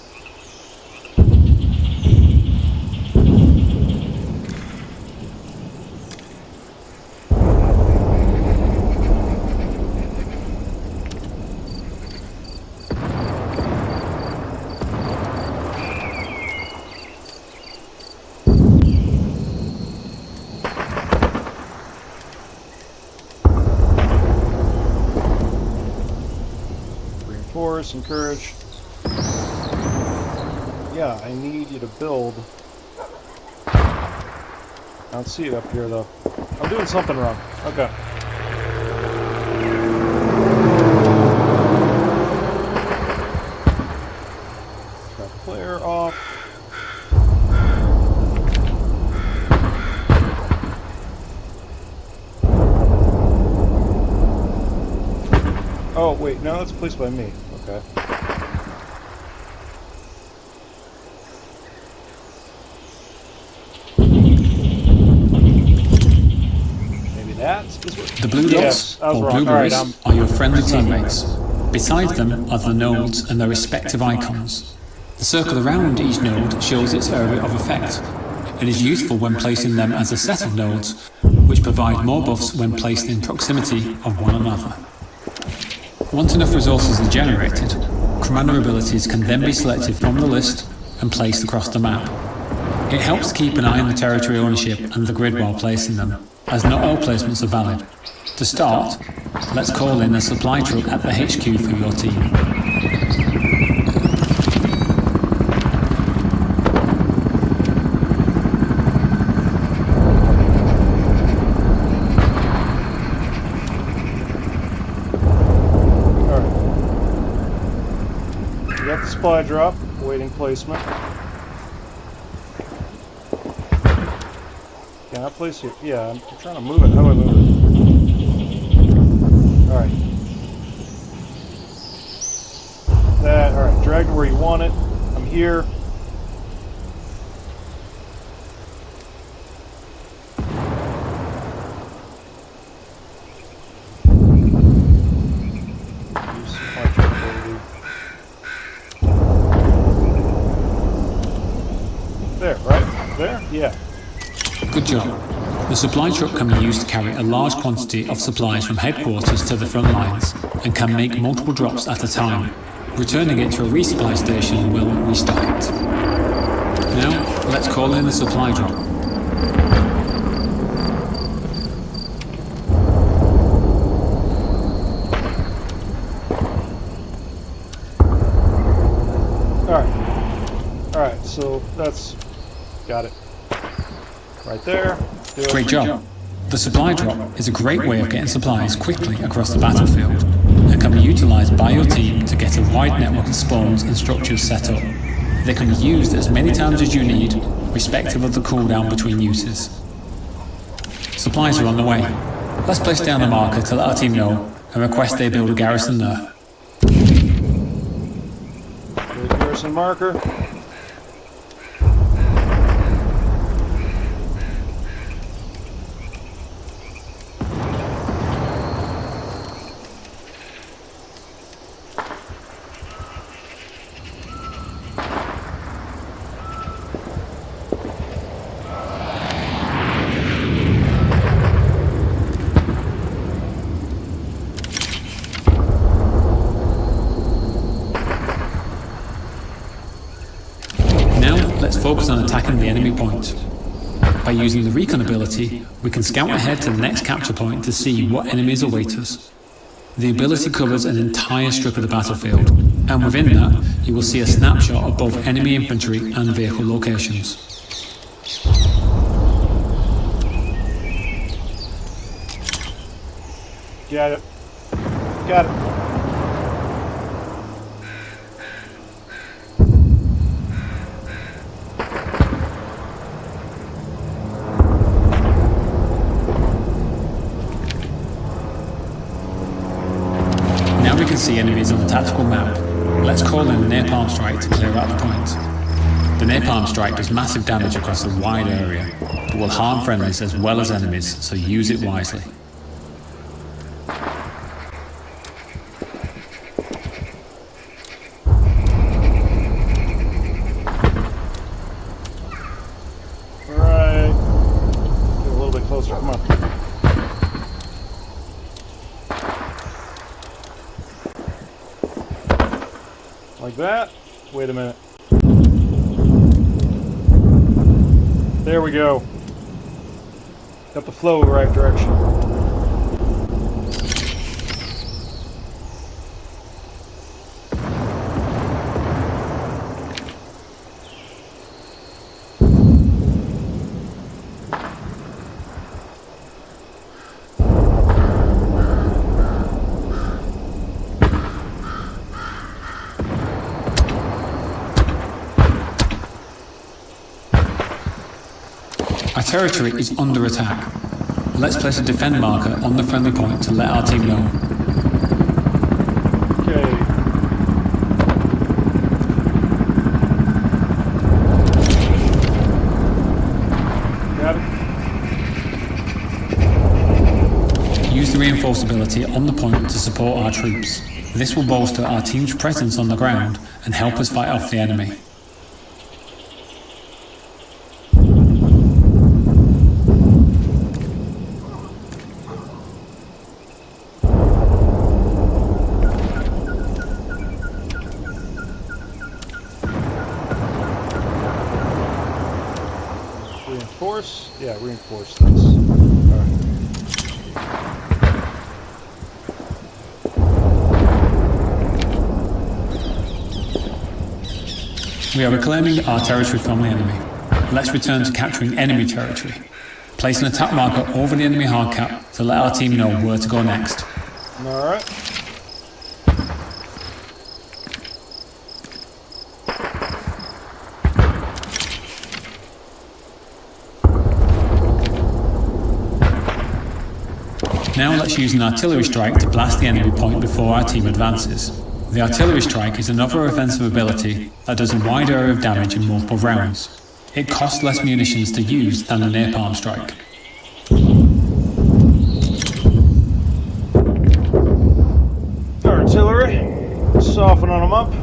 Encourage. Yeah, I need you to build. I don't see it up here though. I'm doing something wrong. Okay. Got player off. Oh wait, no, that's placed by me. Okay. Maybe that's the blue dots, or blueberries, are your friendly teammates. Beside them are the nodes and their respective icons. The circle around each node shows its area of effect. It is useful when placing them as a set of nodes, which provide more buffs when placed in proximity of one another. Once enough resources are generated, commander abilities can then be selected from the list and placed across the map. It helps keep an eye on the territory ownership and the grid while placing them, as not all placements are valid. To start, let's call in a supply truck at the HQ for your team. Supply drop, awaiting placement. Can I place it? Yeah, I'm trying to move it. How do I move it? Alright. That, alright, drag it where you want it. I'm here. There, right? There? Yeah. Good job. The supply truck can be used to carry a large quantity of supplies from headquarters to the front lines and can make multiple drops at a time. Returning it to a resupply station will restock it. Now, let's call in the supply drop. so that's... got it. Right there. Do it. Great job. The supply drop is a great way of getting supplies quickly across the battlefield and can be utilised by your team to get a wide network of spawns and structures set up. They can be used as many times as you need, respective of the cooldown between uses. Supplies are on the way. Let's place down a marker to let our team know and request they build a garrison there. Garrison marker. Let's focus on attacking the enemy point. By using the recon ability, we can scout ahead to the next capture point to see what enemies await us. The ability covers an entire strip of the battlefield, and within that, you will see a snapshot of both enemy infantry and vehicle locations. Got it. Got it. Now we can see enemies on the tactical map. Let's call in a napalm strike to clear out the point. The napalm strike does massive damage across a wide area, but will harm friendlies as well as enemies, so use it wisely. Alright. Get a little bit closer, come on. Like that. Wait a minute. There we go. Got the flow in the right direction. Our territory is under attack. Let's place a defend marker on the friendly point to let our team know. Okay. Got it. Use the reinforced ability on the point to support our troops. This will bolster our team's presence on the ground and help us fight off the enemy. Reinforce? Yeah, reinforce this. Alright. We are reclaiming our territory from the enemy. Let's return to capturing enemy territory. Place an attack marker over the enemy hard cap to let our team know where to go next. Alright. Now let's use an artillery strike to blast the enemy point before our team advances. The artillery strike is another offensive ability that does a wide area of damage in multiple rounds. It costs less munitions to use than the napalm strike. Artillery. Softening them up.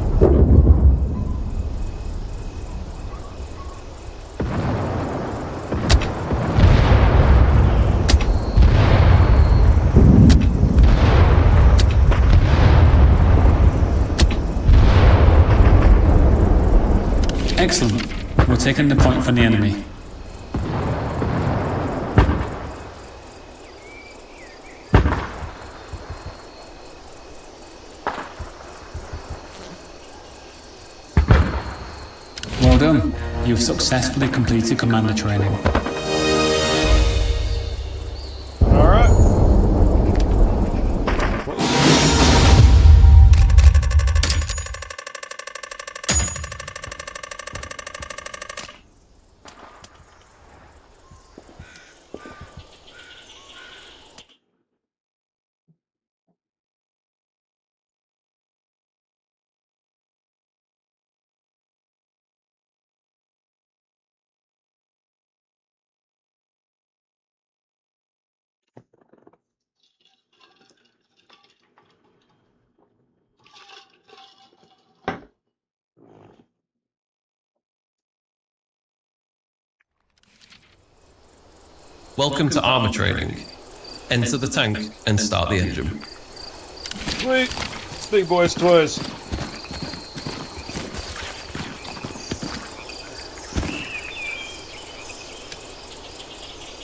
Excellent. We're taking the point from the enemy. Well Well done. You've successfully completed commander training. Alright. Welcome to armor training. Enter the tank and start the engine. Sweet. It's big boys' toys.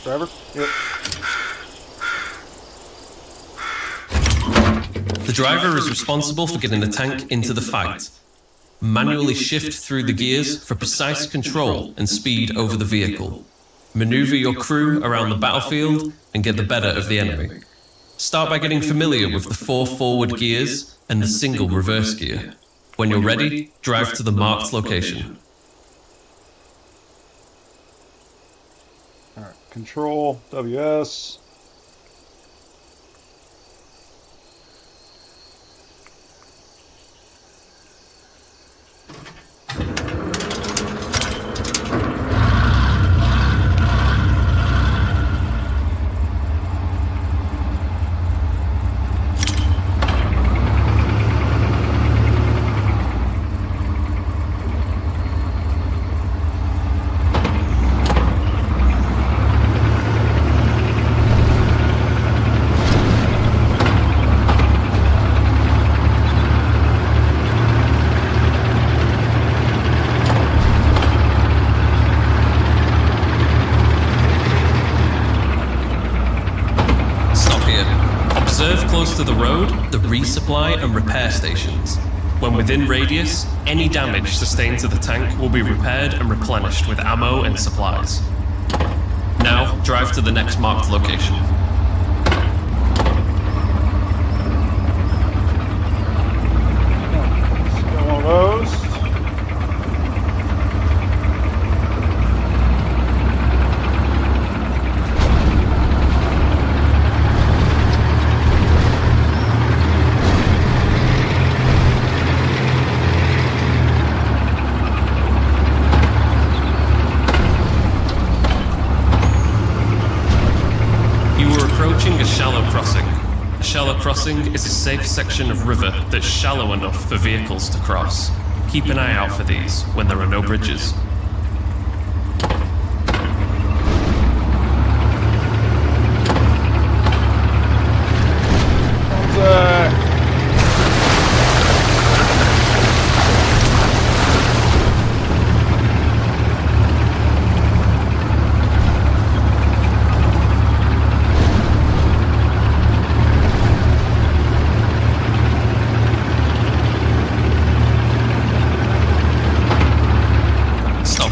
Driver? Yep. The driver is responsible for getting the tank into the fight. Manually shift through the gears for precise control and speed over the vehicle. Maneuver your crew around the battlefield and get the better of the enemy. Start by getting familiar with the 4 forward gears and the single reverse gear. When you're ready, drive to the marked location. Alright, control, WS. Observe close to the road, the resupply and repair stations. When within radius, any damage sustained to the tank will be repaired and replenished with ammo and supplies. Now, drive to the next marked location. Got one of those. Approaching a shallow crossing. A shallow crossing is a safe section of river that's shallow enough for vehicles to cross. Keep an eye out for these when there are no bridges.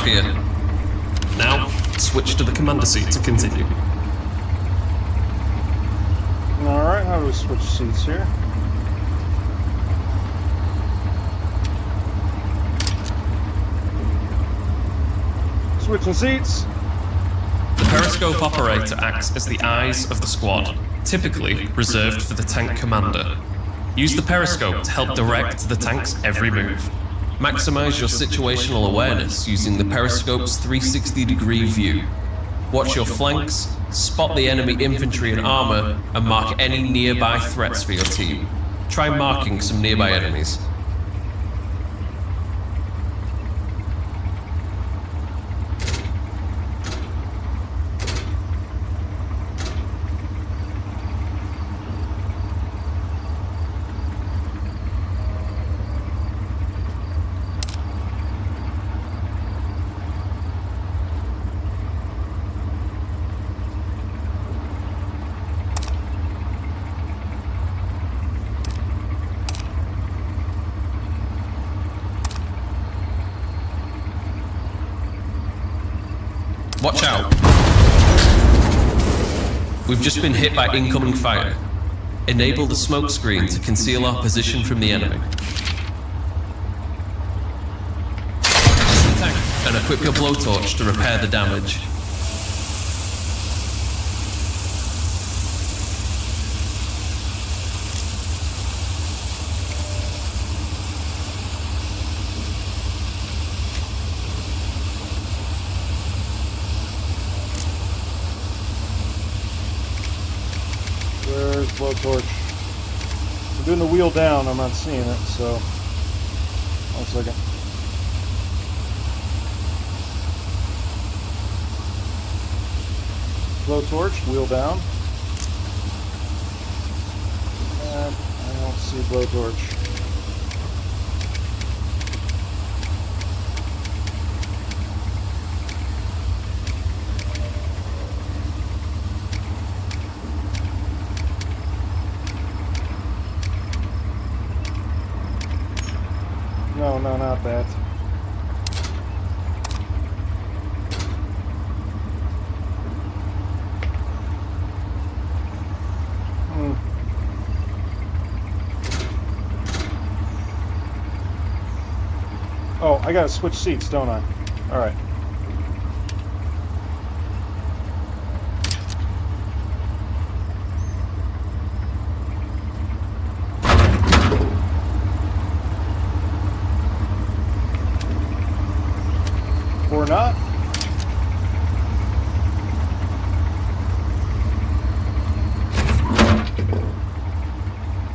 Here. Now, switch to the commander seat to continue. Alright, how do we switch seats here? Switching seats. The periscope operator acts as the eyes of the squad, typically reserved for the tank commander. Use the periscope to help direct the tank's every move. Maximize your situational awareness using the periscope's 360-degree view. Watch your flanks, spot the enemy infantry and armor, and mark any nearby threats for your team. Try marking some nearby enemies. Watch out. We've just been hit by incoming fire. Enable the smoke screen to conceal our position from the enemy. Tank, and equip your blowtorch to repair the damage. Where's blowtorch? I'm doing the wheel down, I'm not seeing it, so... 1 second. Blowtorch, wheel down. And I don't see blowtorch. No, not that. Oh, I gotta switch seats, don't I? Alright. Or not.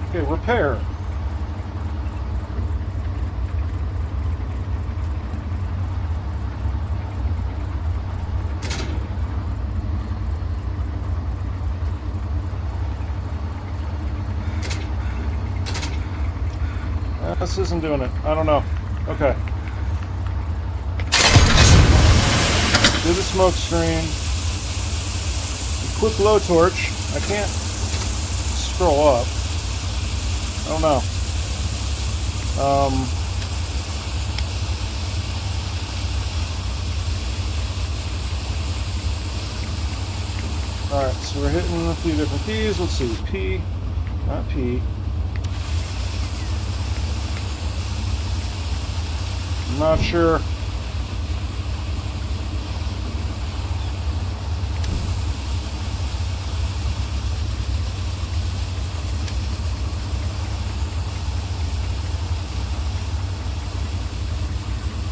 Okay, repair. This isn't doing it. I don't know. Okay. Do the smoke screen. Equip blowtorch. I can't scroll up. I don't know. Alright, so we're hitting a few different keys. Let's see. P. Not P. I'm not sure.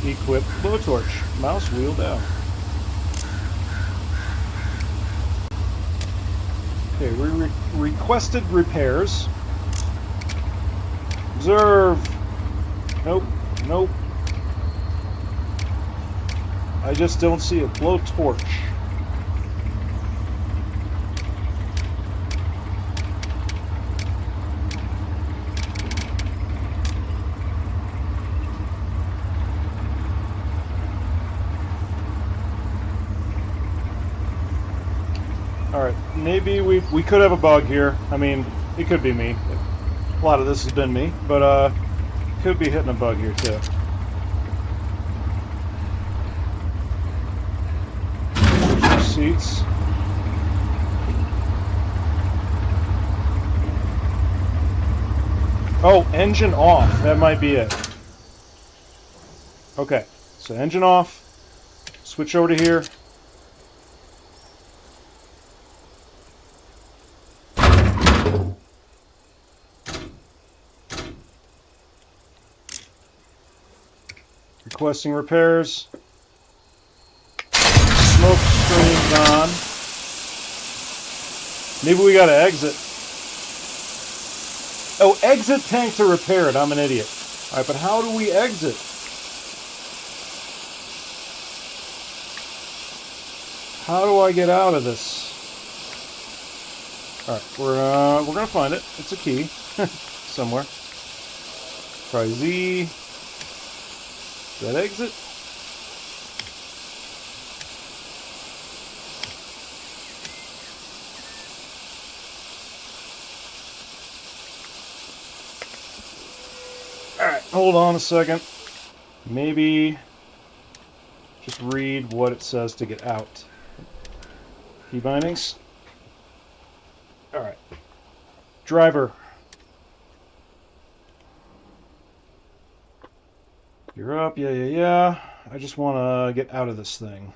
Equip blowtorch. Mouse wheel down. Okay, we requested repairs. Observe. Nope. Nope. I just don't see a blowtorch. Alright, maybe we could have a bug here. I mean, it could be me. A lot of this has been me, but could be hitting a bug here too. Seats. Oh, engine off. That might be it. Okay, so engine off. Switch over to here. Requesting repairs. Smoke screen's on. Maybe we gotta exit. Oh, exit tank to repair it. I'm an idiot. Alright, but how do we exit? How do I get out of this? Alright, we're gonna find it. It's a key. Somewhere. Try Z. Is that exit? Alright, hold on a second. Maybe just read what it says to get out. Key bindings. Alright. Driver. You're up, yeah. I just want to get out of this thing.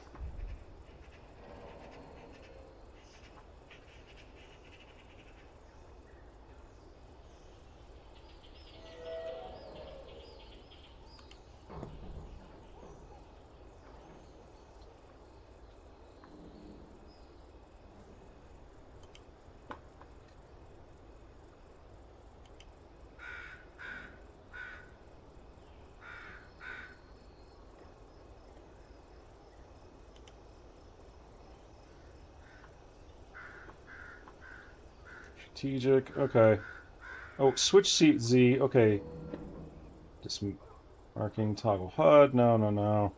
Strategic, okay. Oh, switch seat Z, okay. Just marking toggle HUD, no.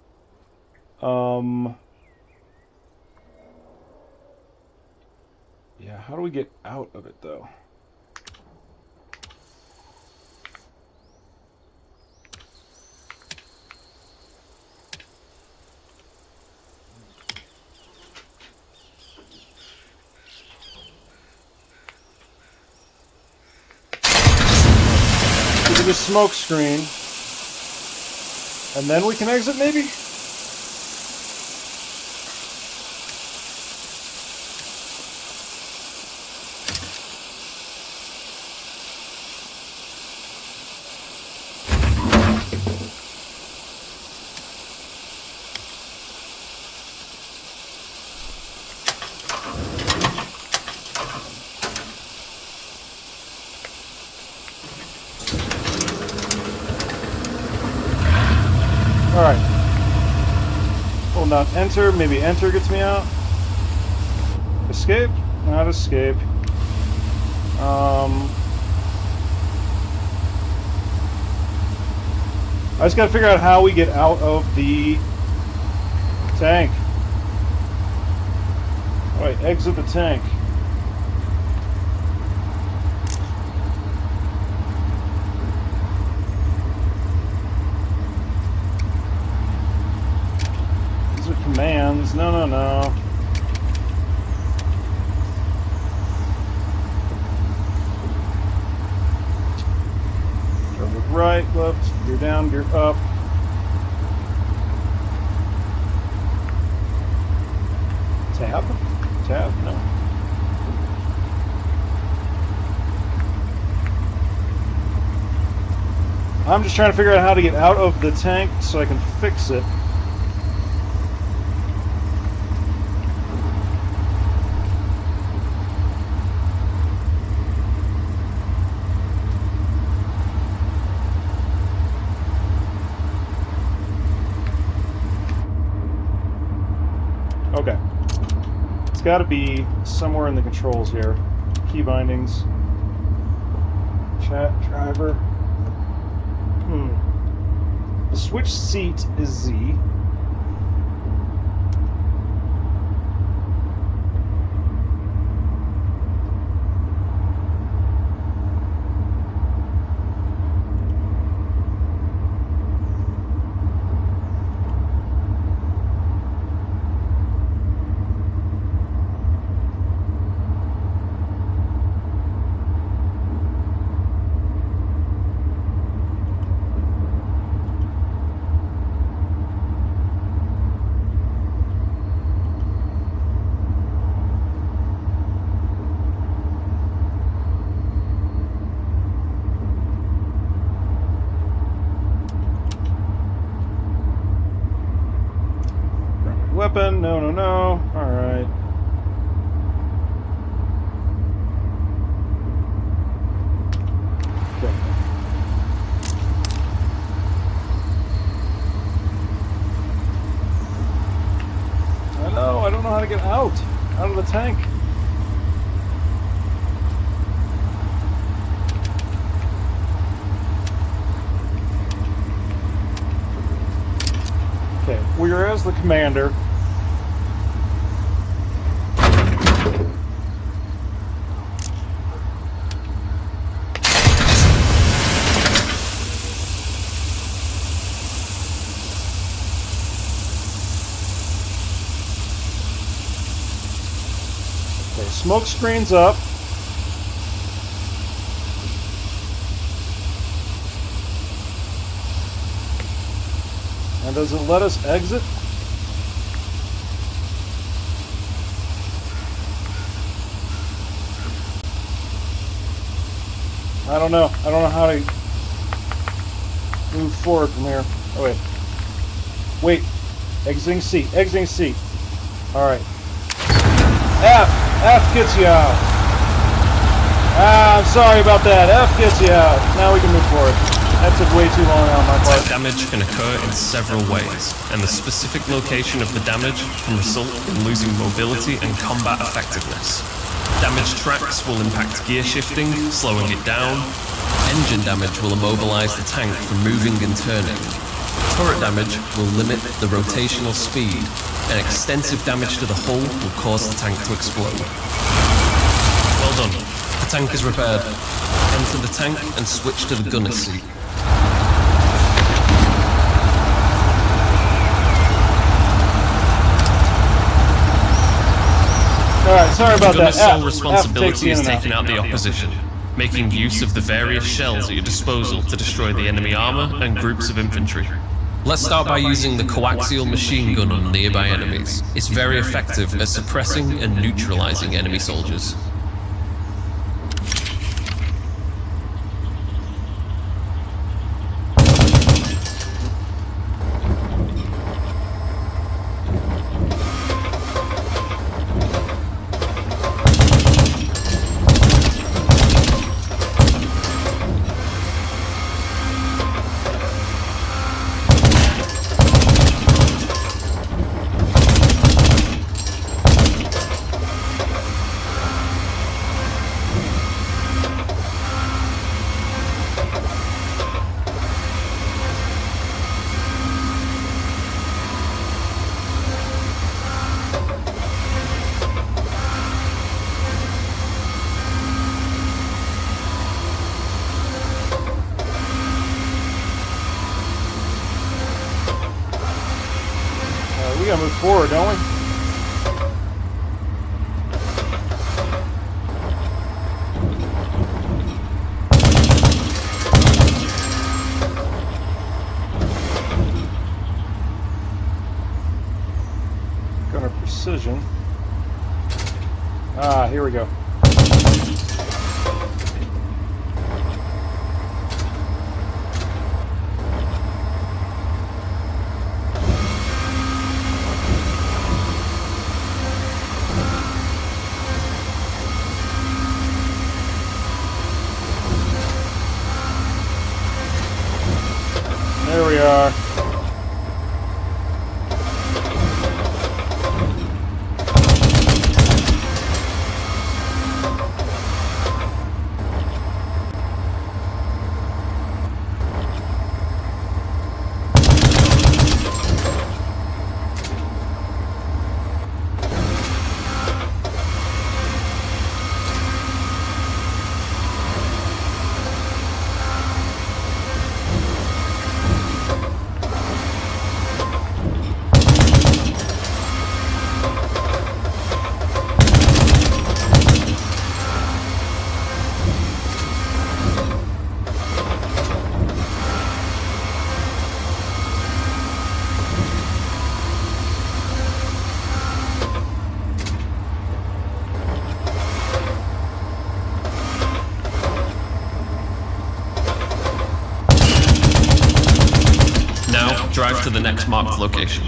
Yeah, how do we get out of it though? Look at the smoke screen. And then we can exit, maybe? Alright. Well, not enter. Maybe enter gets me out. Escape? Not escape. I just gotta figure out how we get out of the tank. Alright, exit the tank. Commands. No. Go look right, left, gear down, gear up. Tab? Tab? No. I'm just trying to figure out how to get out of the tank so I can fix it. Okay. It's got to be somewhere in the controls here. Key bindings. Chat, driver. The switch seat is Z. Weapon, no. Alright. Okay. I don't know how to get out of the tank. Okay, we're as the commander. smoke screen's up. And does it let us exit? I don't know. I don't know how to move forward from here. Oh, wait. Wait. Exiting seat. Exiting seat. Alright. F! F gets you out. I'm sorry about that. F gets you out. Now we can move forward. That took way too long on my part. Damage can occur in several ways, and the specific location of the damage can result in losing mobility and combat effectiveness. Damaged tracks will impact gear shifting, slowing it down. Engine damage will immobilize the tank from moving and turning. Turret damage will limit the rotational speed, and extensive damage to the hull will cause the tank to explode. Well done. The tank is repaired. Enter the tank and switch to the gunner's seat. Alright, sorry about that. Gunner's sole F responsibility takes is in and taking out the opposition, making use of the various shells at your disposal to destroy the enemy armor and groups of infantry. Let's start by using the coaxial machine gun on nearby enemies. It's very effective at suppressing and neutralizing enemy soldiers. We gotta move forward, don't we? Gunner precision. Ah, here we go. There we are. Drive to the next marked location.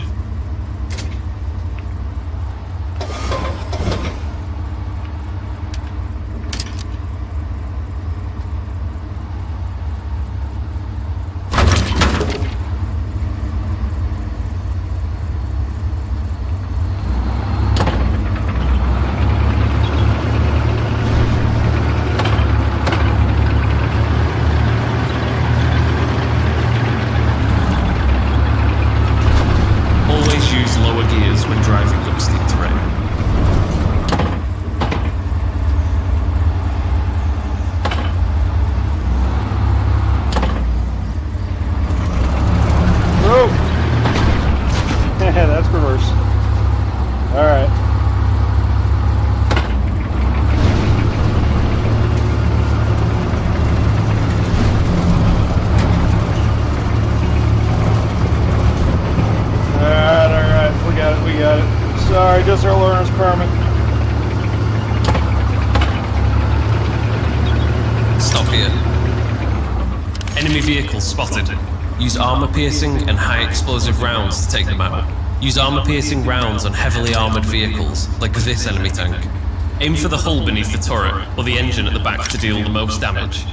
Aerial learner's permit. Stop here. Enemy vehicles spotted. Use armor-piercing and high-explosive rounds to take them out. Use armor-piercing rounds on heavily armored vehicles, like this enemy tank. Aim for the hull beneath the turret, or the engine at the back to deal the most damage.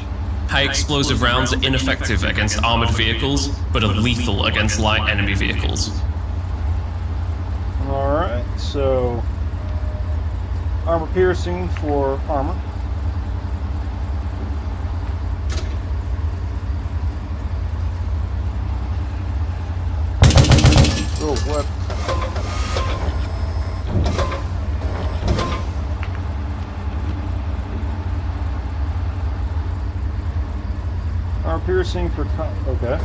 High-explosive rounds are ineffective against armored vehicles, but are lethal against light enemy vehicles. Alright, so armor piercing for armor. Oh, what? Armor piercing for okay.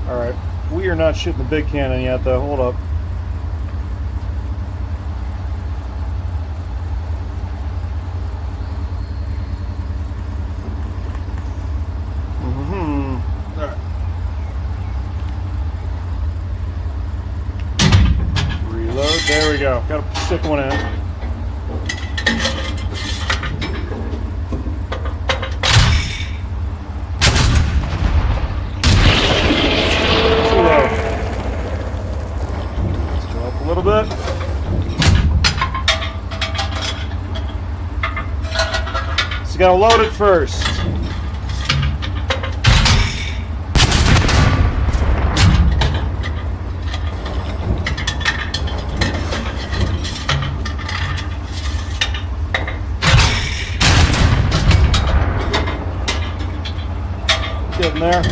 Alright, we are not shooting the big cannon yet though, hold up. Alright. Reload, there we go. Gotta stick one in. A little bit. So you gotta load it first. Getting there.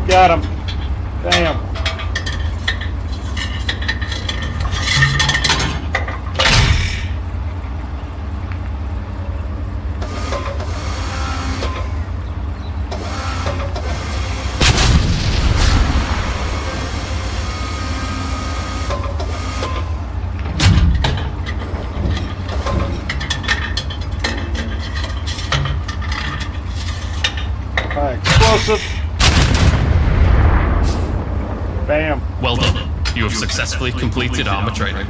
Got him. Bam. Alright, explosive. Bam. Well done. You have successfully completed armor training.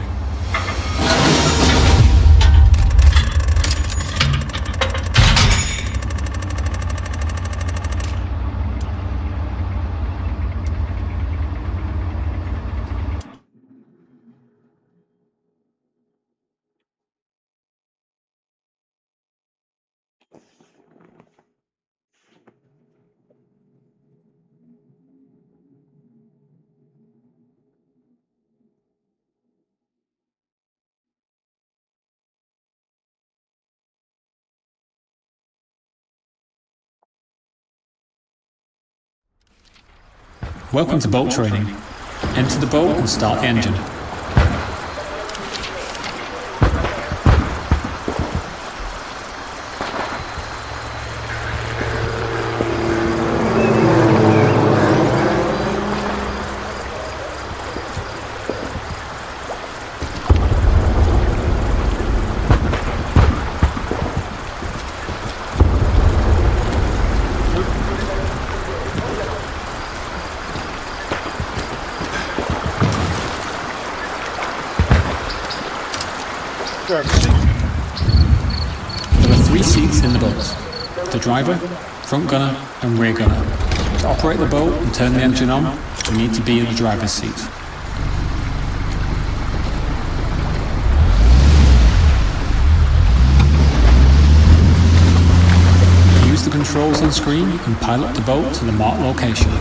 Welcome to boat training. Enter the boat and start the engine. There are 3 seats in the boat: the driver, front gunner and rear gunner. To operate the boat and turn the engine on, you need to be in the driver's seat. coordinates on screen and pilot the boat to the marked location.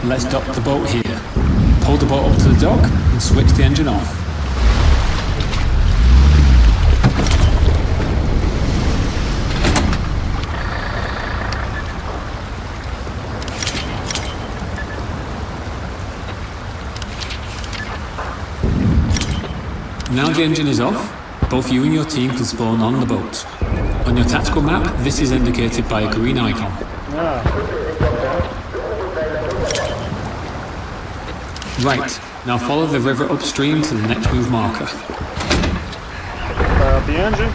Let's dock the boat here. Pull the boat up to the dock and switch the engine off. Now the engine is off, both you and your team can spawn on the boat. On your tactical map, this is indicated by a green icon. Right, now follow the river upstream to the next move marker. Fire up the engine.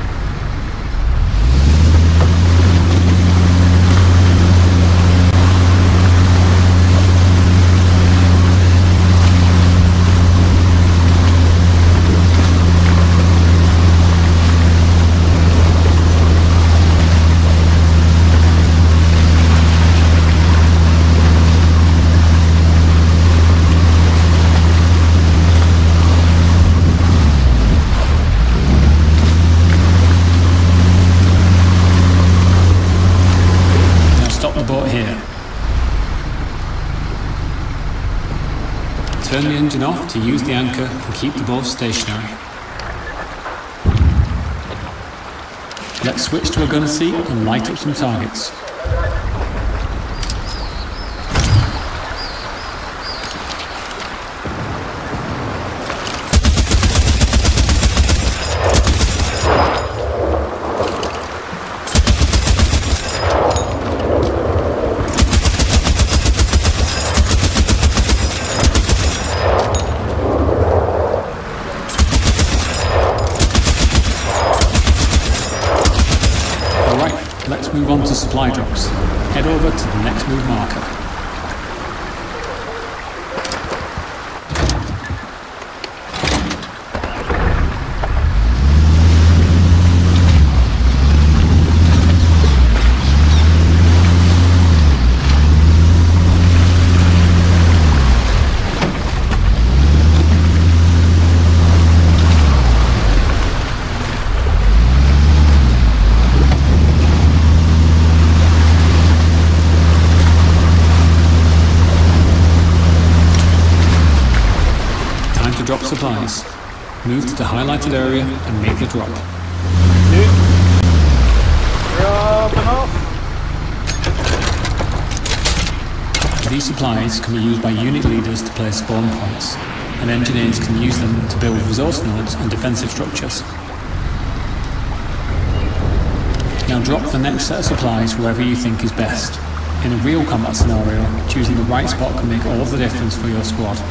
Turn the engine off to use the anchor and keep the boat stationary. Let's switch to a gun seat and light up some targets. Let's move on to supply drops. Head over to the next move marker. Drop supplies. Move to the highlighted area and make the drop. Dropping off. These supplies can be used by unit leaders to place spawn points, and engineers can use them to build resource nodes and defensive structures. Now drop the next set of supplies wherever you think is best. In a real combat scenario, choosing the right spot can make all of the difference for your squad.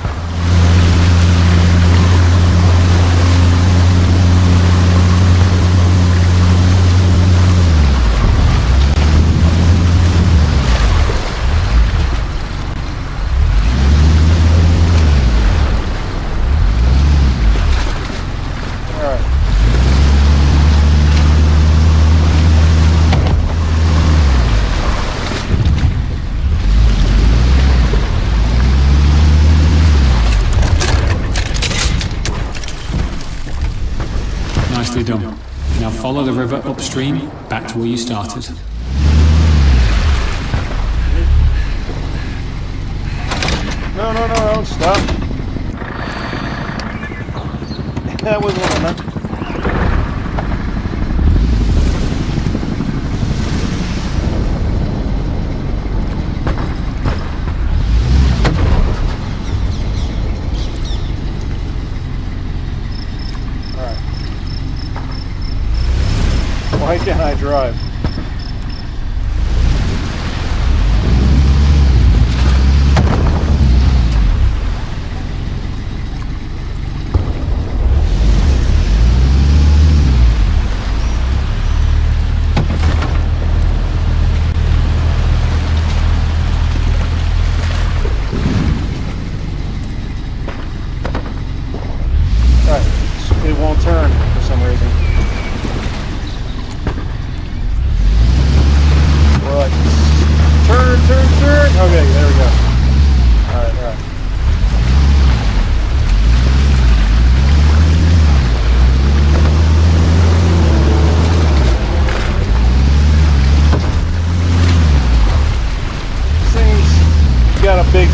Nicely done. Now follow the river upstream back to where you started. No, stop. That was what I meant. Why can't I drive?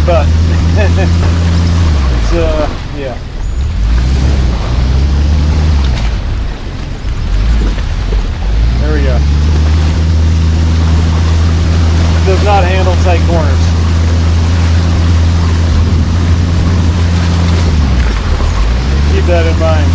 but it's yeah. There we go. It does not handle tight corners. Keep that in mind.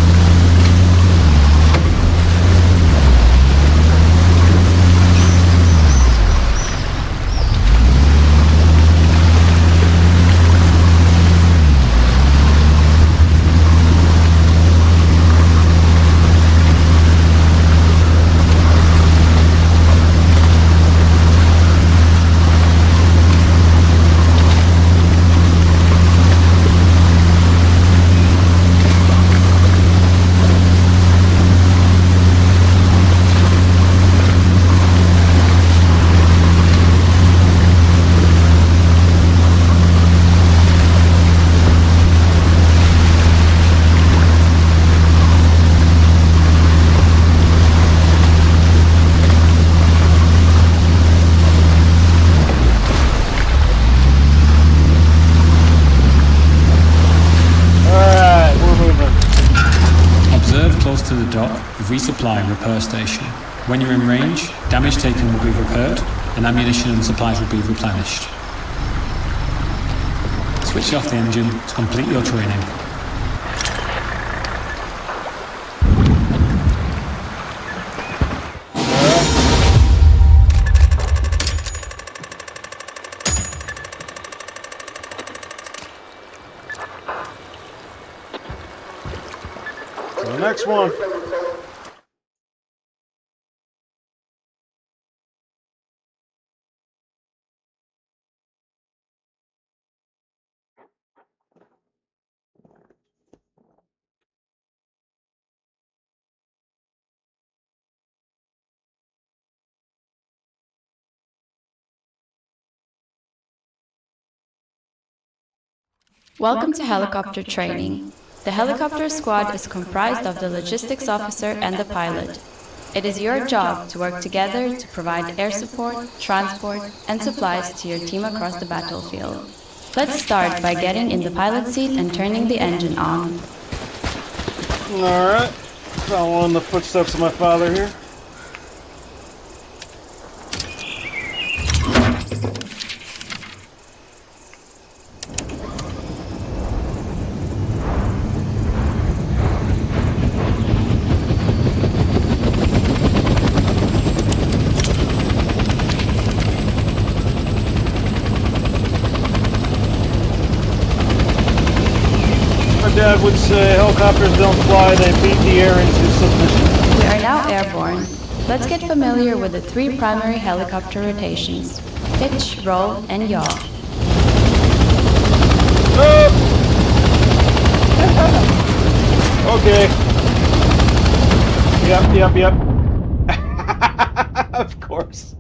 to the dock, resupply and repair station. When you're in range, damage taken will be repaired and ammunition and supplies will be replenished. Switch off the engine to complete your training. The next one. Welcome to helicopter training. The helicopter squad is comprised of the logistics officer and the pilot. It is your job to work together to provide air support, transport, and supplies to your team across the battlefield. Let's start by getting in the pilot seat and turning the engine on. Alright, following the footsteps of my father here. Dad would say helicopters don't fly, they beat the air into submission. We are now airborne. Let's get familiar with the three primary helicopter rotations: pitch, roll, and yaw. Okay. Yep. Of course.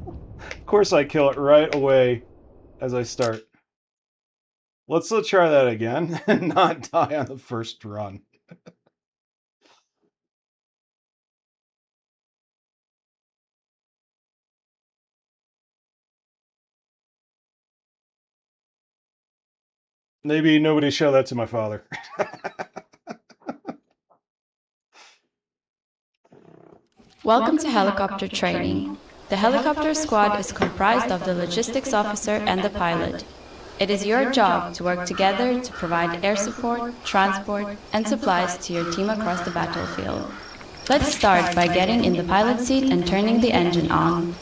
Of course I kill it right away as I start. Let's try that again and not die on the first run. Maybe nobody show that to my father. Welcome to helicopter training. The helicopter squad is comprised of the logistics officer and the pilot. It is your job to work together to provide air support, transport, and supplies to your team across the battlefield. Let's start by getting in the pilot seat and turning the engine on.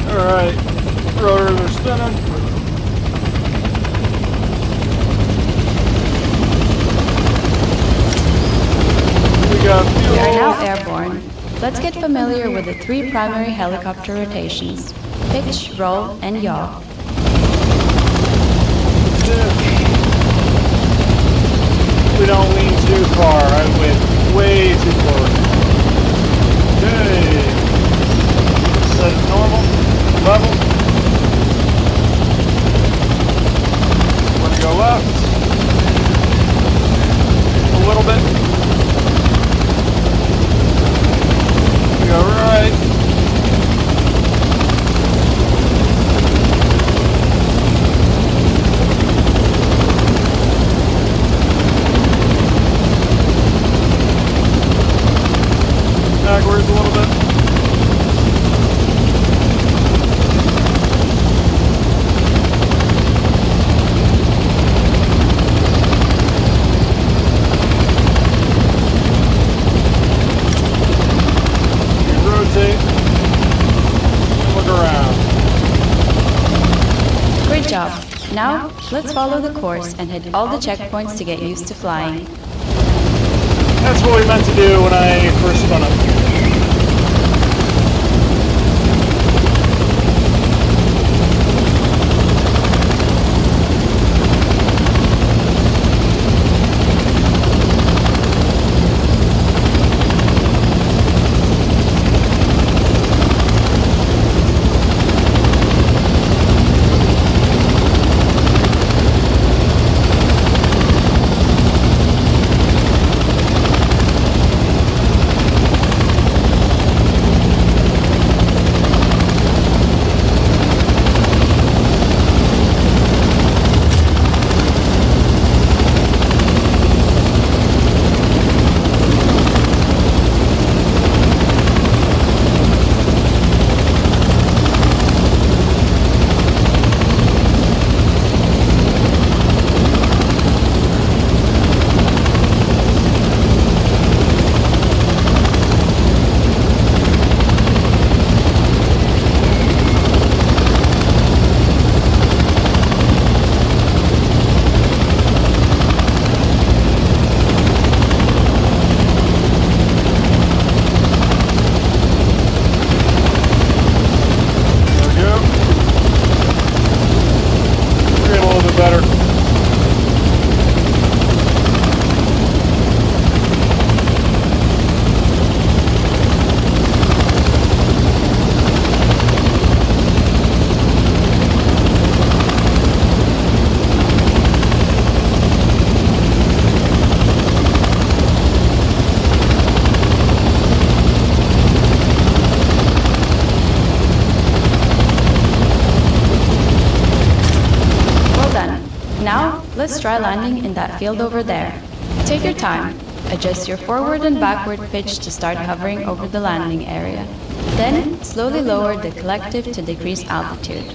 Alright, rotors are spinning. We got fuel. We are now airborne. Let's get familiar with the three primary helicopter rotations: pitch, roll, and yaw. We don't lean too far. I went way too forward. Let's follow the course and hit all the checkpoints to get used to flying. That's what we meant to do when I first spun up. Now, let's try landing in that field over there. Take your time. Adjust your forward and backward pitch to start hovering over the landing area. Then, slowly lower the collective to decrease altitude.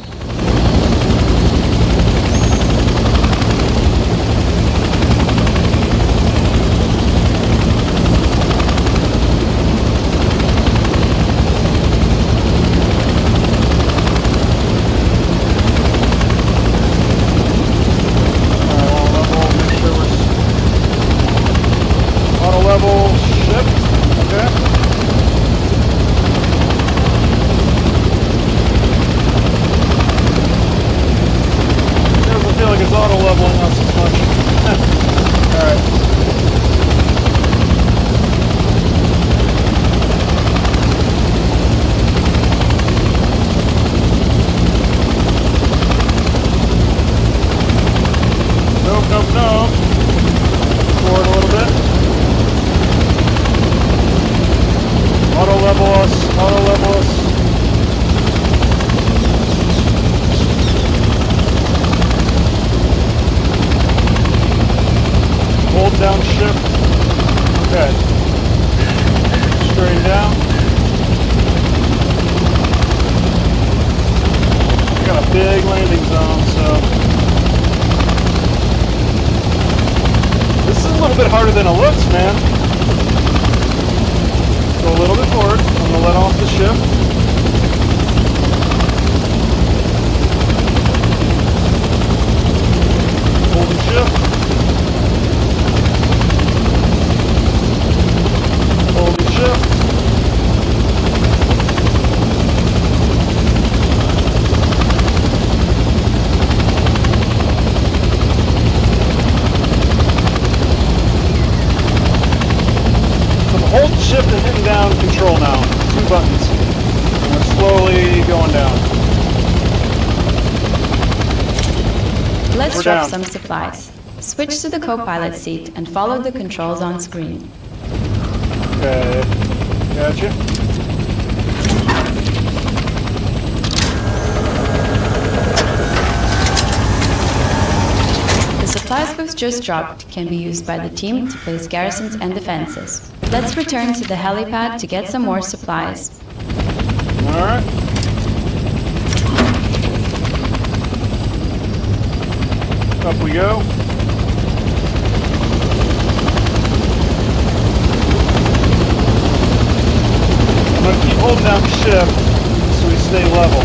Big landing zone, so this is a little bit harder than it looks, man. Go a little bit forward. I'm gonna let off the ship. Hold the ship. Hold the ship. Hold shift and hitting down control now. 2 buttons. And we're slowly going down. Let's We're drop down. some supplies. Switch to the co-pilot seat and follow the controls on screen. Okay. Gotcha. The supplies we've just dropped can be used by the team to place garrisons and defenses. Let's return to the helipad to get some more supplies. Alright. Up we go. I'm going to keep holding down shift so we stay level.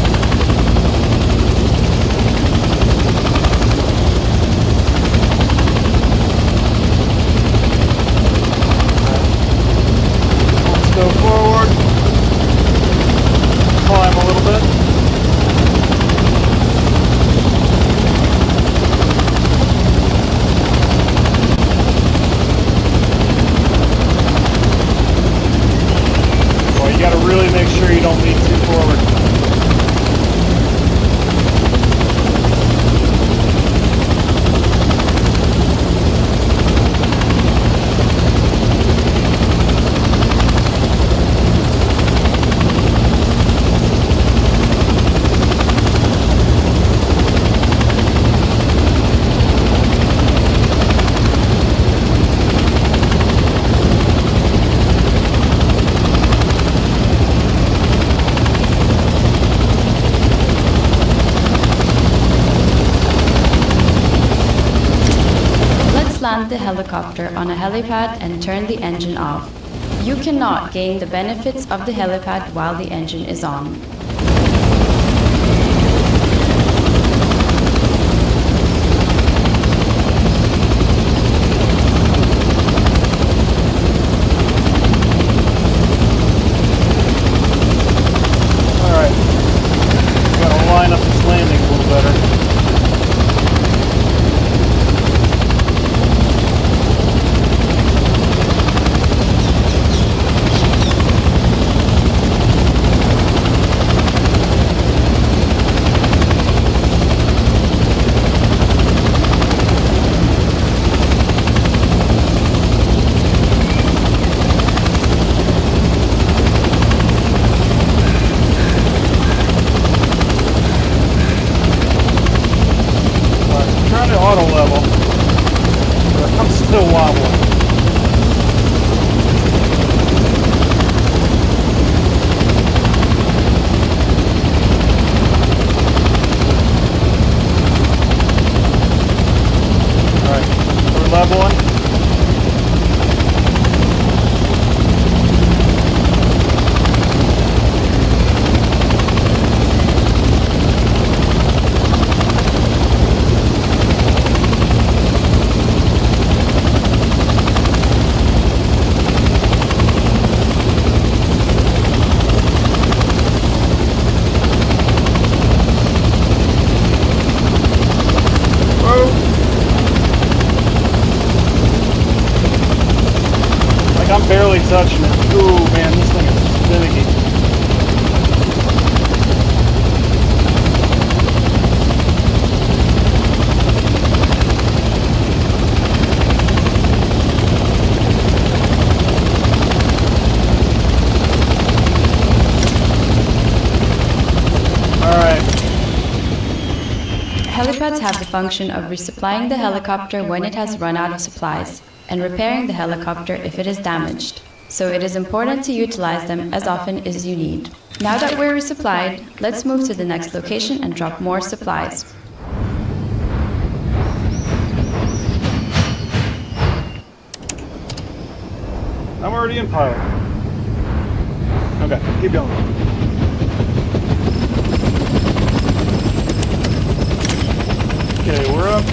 land the helicopter on a helipad and turn the engine off. You cannot gain the benefits of the helipad while the engine is on. Barely touching it. Ooh, man, this thing is finicky. Alright. Helipads have the function of resupplying the helicopter when it has run out of supplies, and repairing the helicopter if it is damaged, so it is important to utilize them as often as you need. Now that we're resupplied, let's move to the next location and drop more supplies. I'm already in pilot. Okay, keep going. Okay, we're up.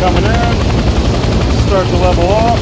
Coming in. Start to level off.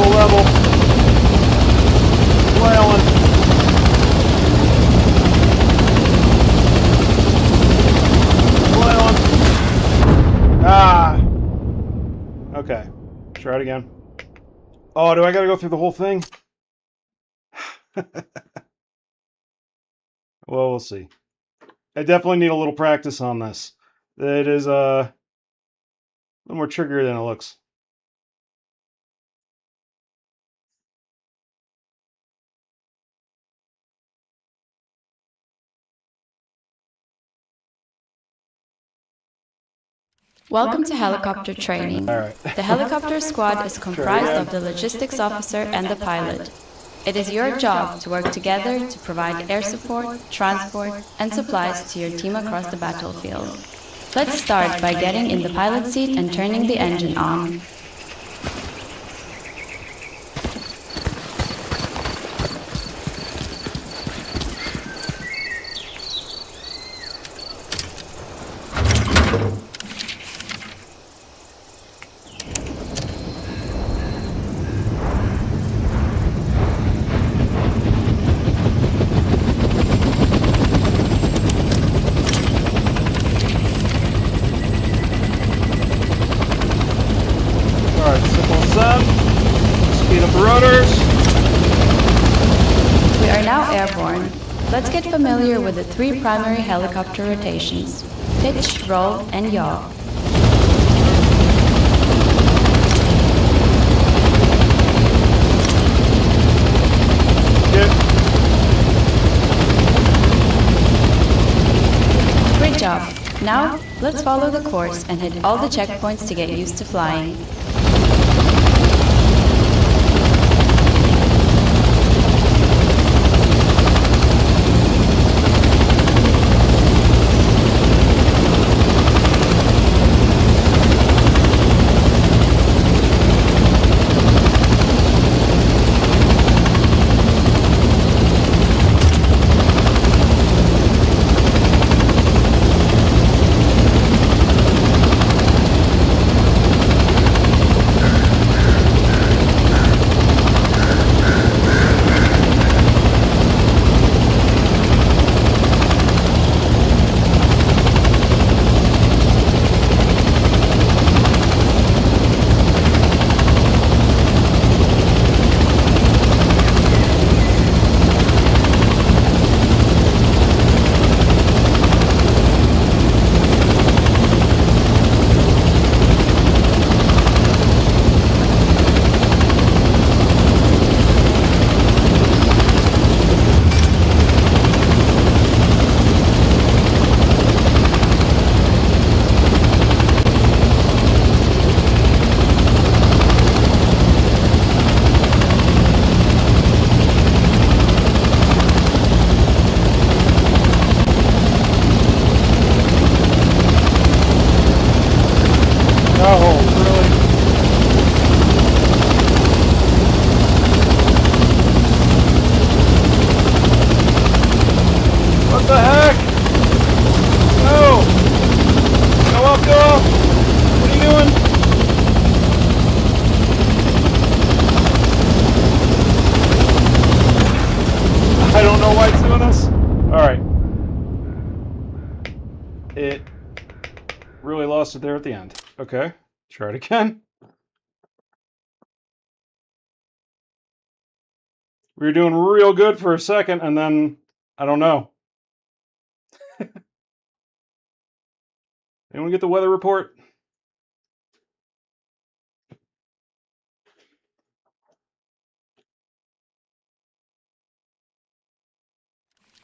Level. Flailing. Ah! Okay. Try it again. Oh, do I gotta go through the whole thing? Well, we'll see. I definitely need a little practice on this. It is a little more trickier than it looks. Welcome to helicopter training. All right. The helicopter squad is comprised of the logistics officer and the pilot. It is your job to work together to provide air support, transport, and supplies to your team across the battlefield. Let's start by getting in the pilot seat and turning the engine on. Speed up the rotors. We are now airborne. Let's get familiar with the three primary helicopter rotations: pitch, roll, and yaw. Good. Great job. Now, let's follow the course and hit all the checkpoints to get used to flying. What the heck? No! Go up, go up! What are you doing? I don't know why it's doing this. Alright. It really lost it there at the end. Okay, try it again. We were doing real good for a second, and then, I don't know. Anyone get the weather report?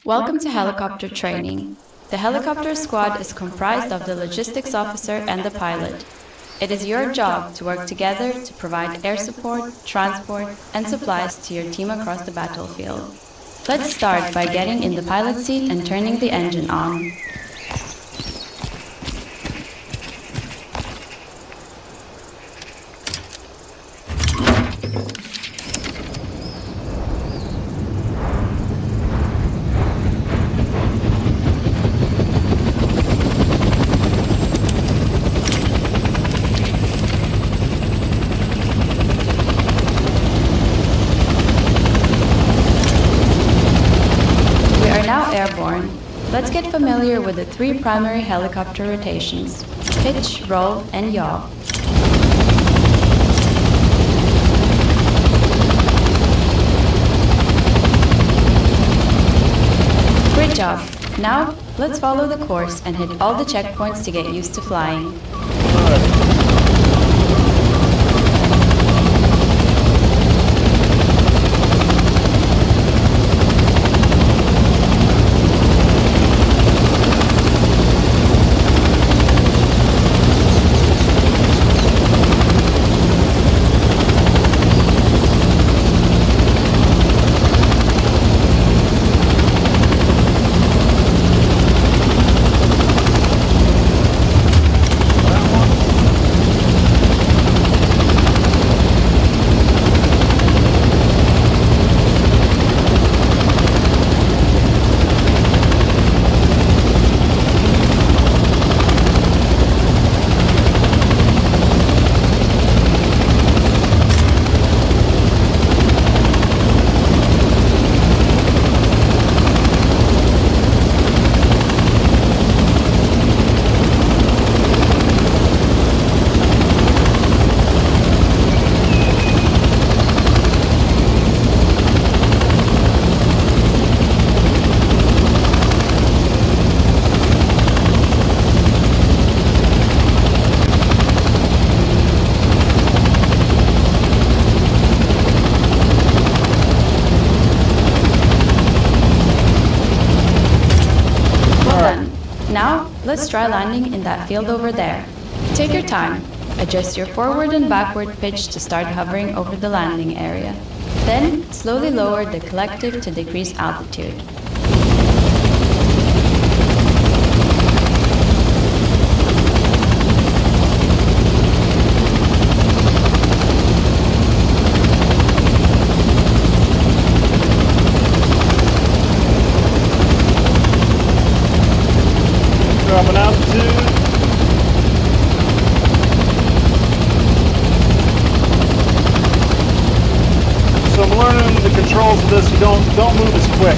Welcome to helicopter training. The helicopter squad is comprised of the logistics officer and the pilot. It is your job to work together to provide air support, transport, and supplies to your team across the battlefield. Let's start by getting in the pilot seat and turning the engine on. Now airborne, let's get familiar with the three primary helicopter rotations: pitch, roll, and yaw. Great job. Now, let's follow the course and hit all the checkpoints to get used to flying. Now, let's try landing in that field over there. Take your time. Adjust your forward and backward pitch to start hovering over the landing area. Then, slowly lower the collective to decrease altitude. Dropping altitude. So I'm learning the controls of this. You don't move as quick.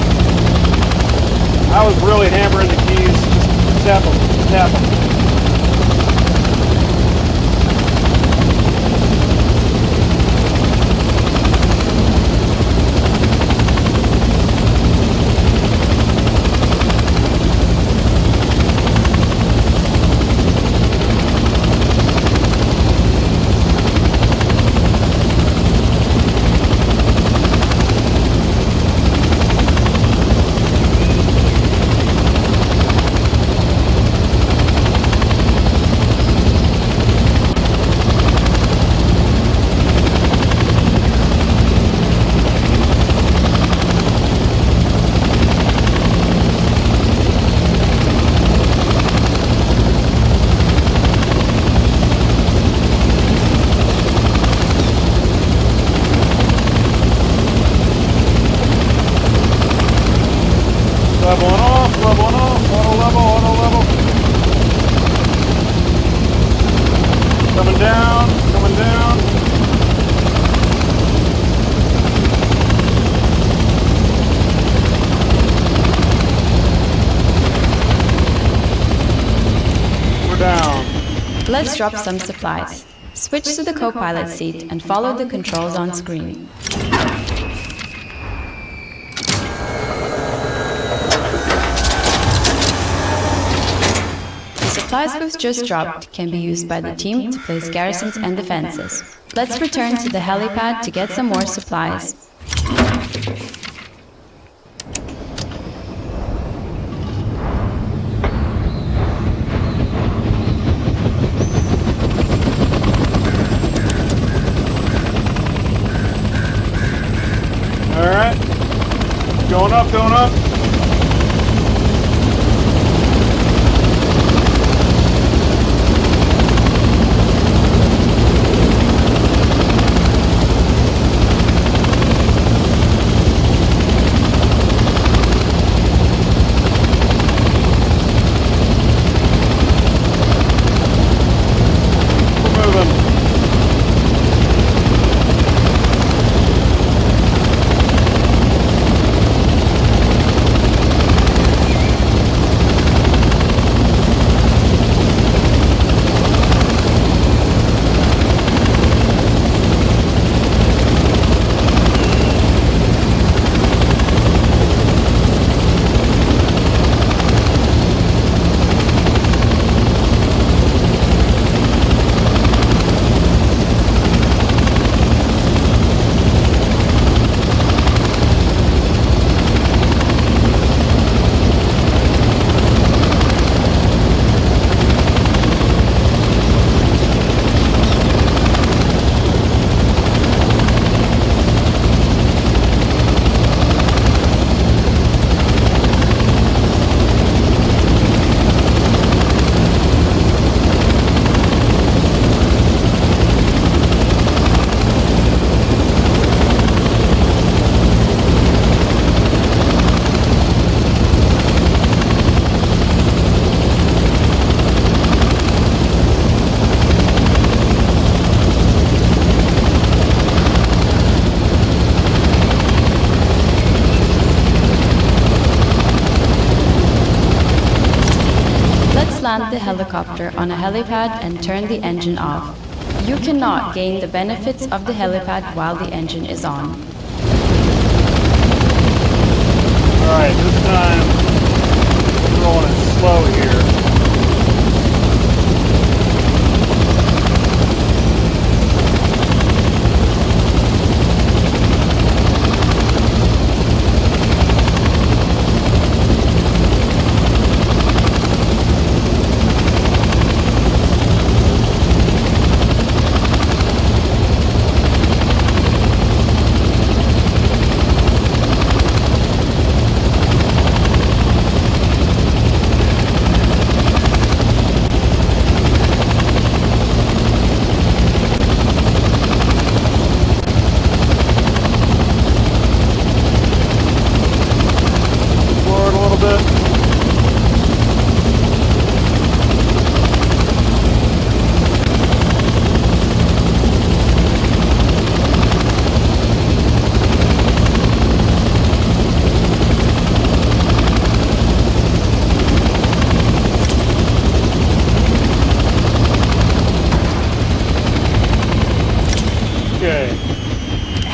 I was really hammering the keys. Just tap them, tap them. Leveling off, auto level. Coming down. We're down. Let's drop some supplies. Switch to the co-pilot seat and follow the controls on screen. Supplies we've just dropped can be used by the team to place garrisons and defenses. Let's return to the helipad to get some more supplies. Alright. Going up. land the helicopter on a helipad and turn the engine off. You cannot gain the benefits of the helipad while the engine is on. Alright, this time we're rolling it slow here.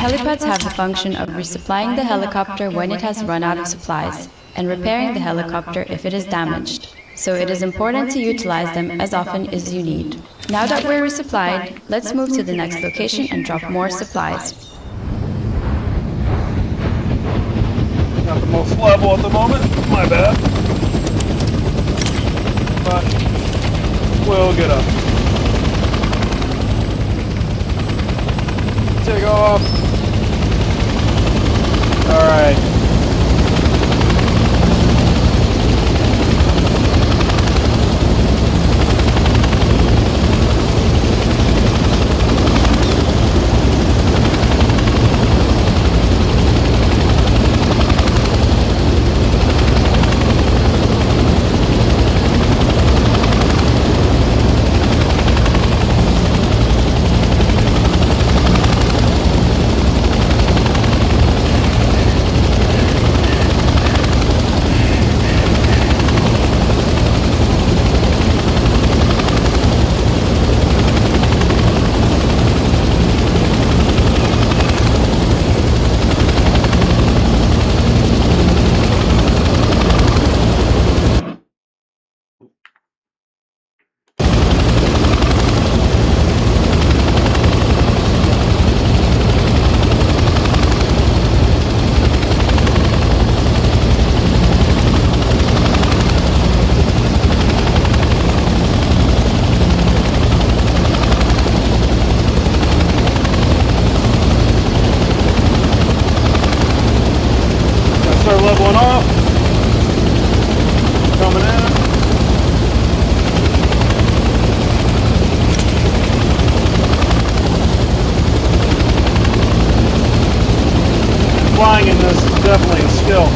Helipads have the function of resupplying the helicopter when it has run out of supplies, and repairing the helicopter if it is damaged, so it is important to utilize them as often as you need. Now that we're resupplied, let's move to the next location and drop more supplies. Not the most level at the moment, my bad. But we'll get up. Take off. All right. Leveling off. Coming in. Flying in this is definitely a skill.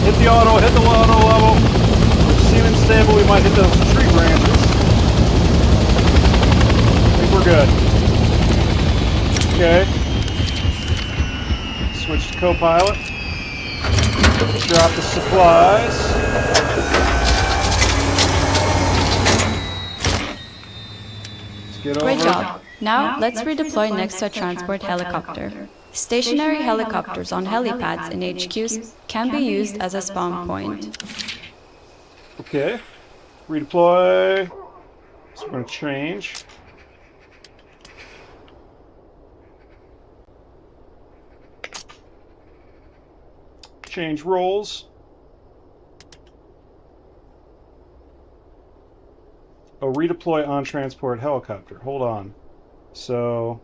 Hit the auto level. We're seeming stable. We might hit those tree branches. I think we're good. Okay. Switch to co-pilot. Drop the supplies. Let's get over. Great job. Now, let's redeploy next to a transport helicopter. Stationary helicopters on helipads and HQs can be used as a spawn point. Okay. Redeploy. So we're going to change. Change roles. Oh, redeploy on transport helicopter. Hold on. So,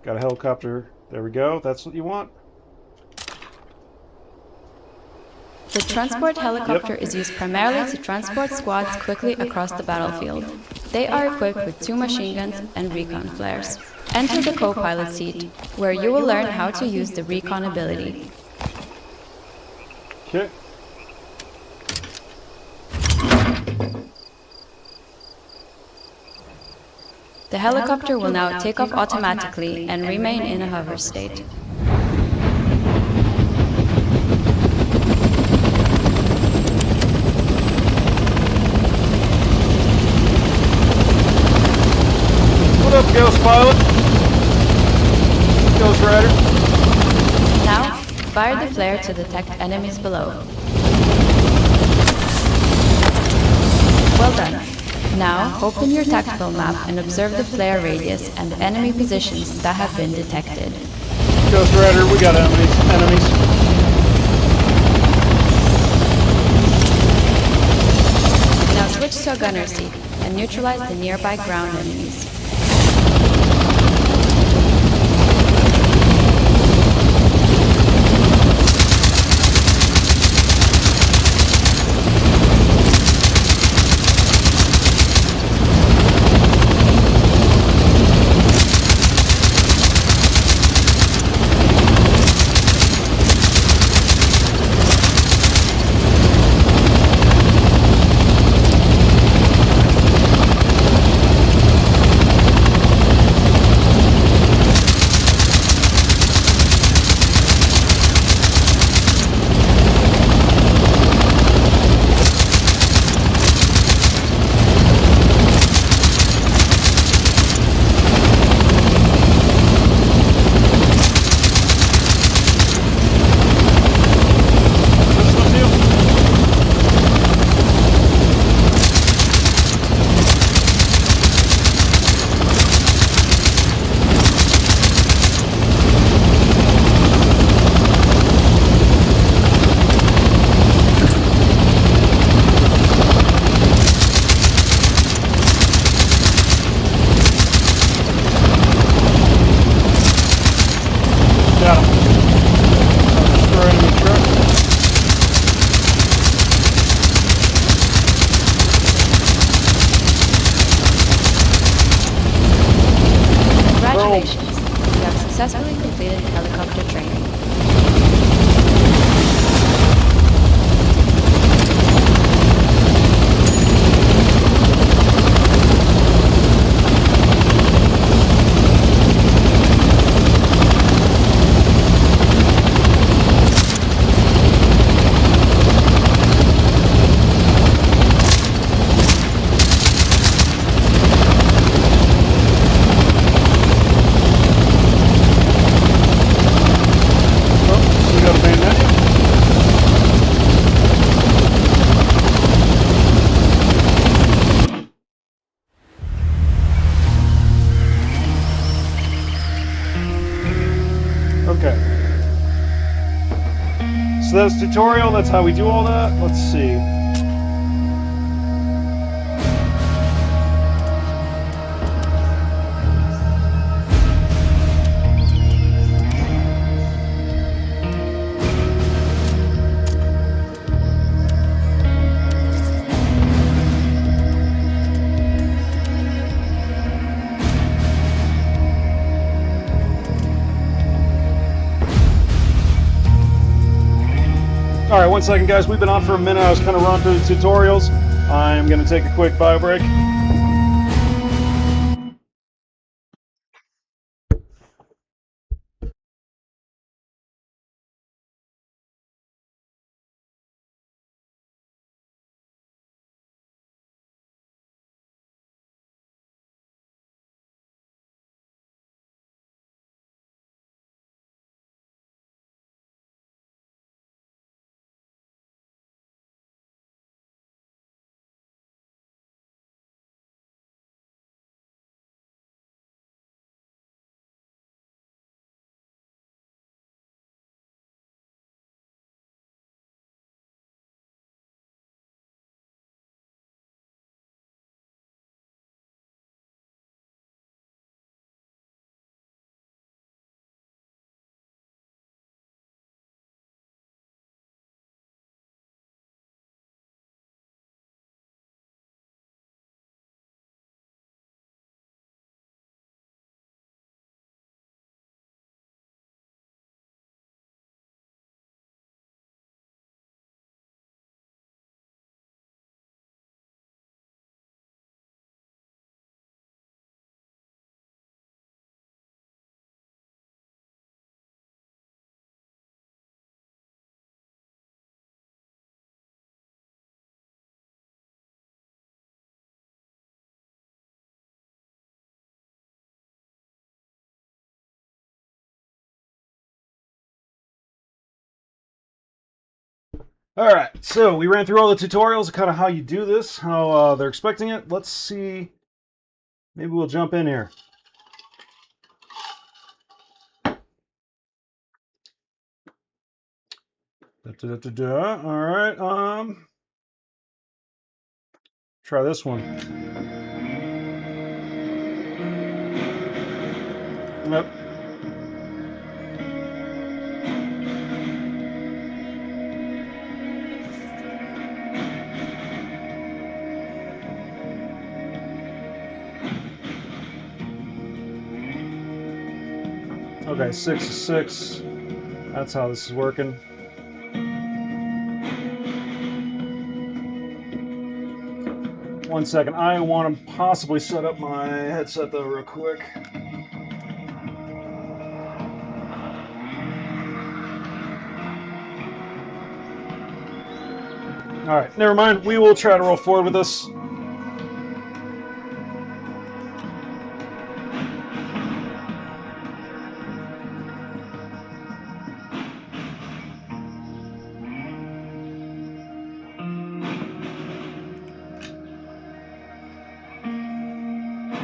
got a helicopter. There we go. That's what you want. The transport helicopter is used primarily to transport squads quickly across the battlefield. They are equipped with 2 machine guns and recon flares. Enter the co-pilot seat, where you will learn how to use the recon ability. Okay. The helicopter will now take off automatically and remain in a hover state. What up, Ghost Pilot? Ghost Rider. Now, fire the flare to detect enemies below. Well done. Now, open your tactical map and observe the flare radius and the enemy positions that have been detected. Ghost Rider, we got enemies. Now switch to a gunner seat and neutralize the nearby ground enemies. Got him. Destroy enemy truck. Congratulations! You have successfully completed helicopter training. Oh, so we got a main menu. Okay. So that's tutorial, that's how we do all that. Let's see. Alright, 1 second guys, we've been on for a minute. I was kind of running through the tutorials. I'm going to take a quick bio break. Alright, so we ran through all the tutorials, kind of how you do this, how they're expecting it. Let's see. Maybe we'll jump in here. Alright, try this one. Yep. Okay, 6 to 6. That's how this is working. One second. I want to possibly set up my headset though real quick. Alright, never mind. We will try to roll forward with this.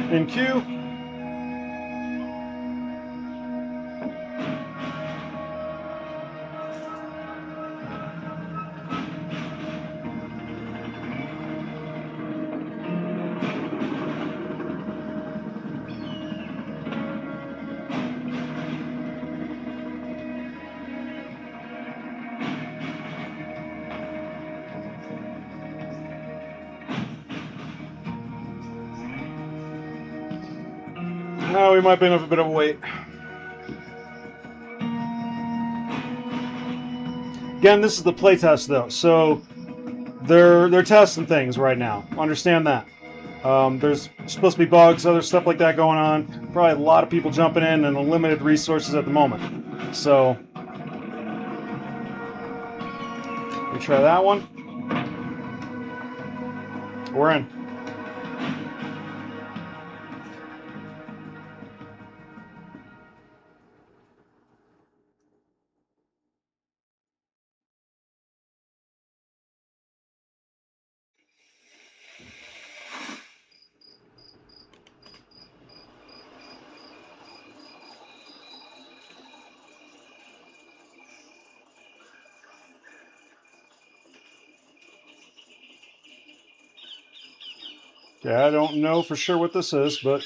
In queue. Now we might be in a bit of a wait. Again, this is the playtest though, so they're testing things right now. Understand that. There's supposed to be bugs, other stuff like that going on. Probably a lot of people jumping in and limited resources at the moment. So we try that one. We're in. Yeah, I don't know for sure what this is, but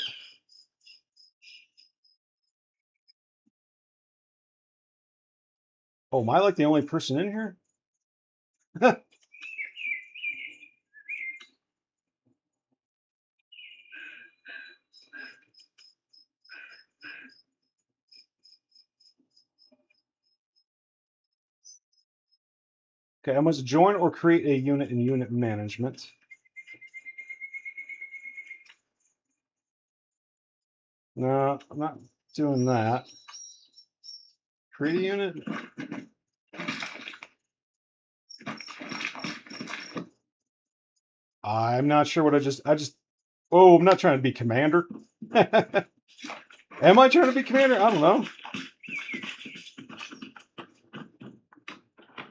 oh, am I like the only person in here? Okay, I must join or create a unit in unit management. No, I'm not doing that. Create a unit. I'm not sure what I just. Oh, I'm not trying to be commander. Am I trying to be commander? I don't know.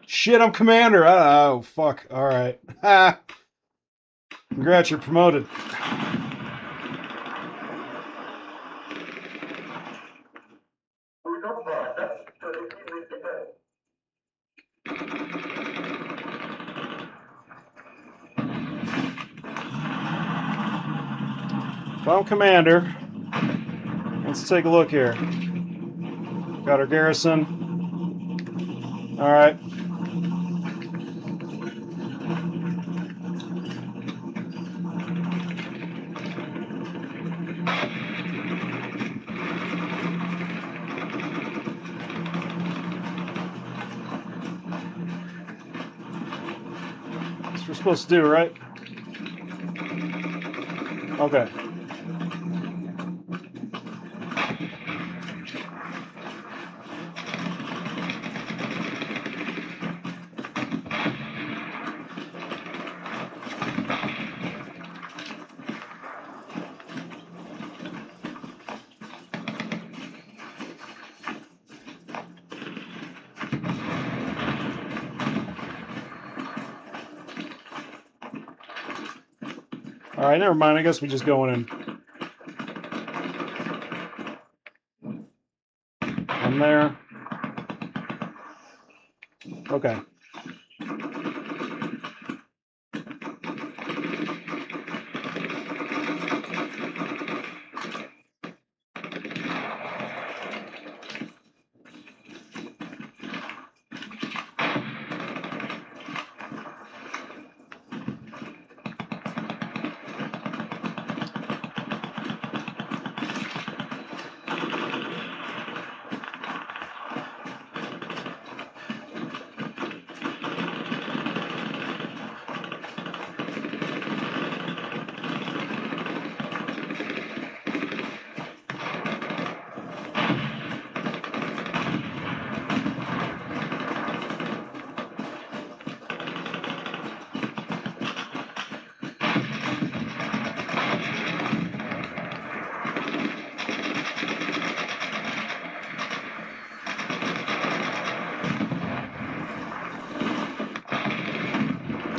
Shit, I'm commander. Oh, fuck. All right. Congrats, you're promoted. If I'm commander, let's take a look here. Got our garrison. All right. That's what we're supposed to do, right? Okay. Alright, never mind. I guess we just going in. I'm there. Okay.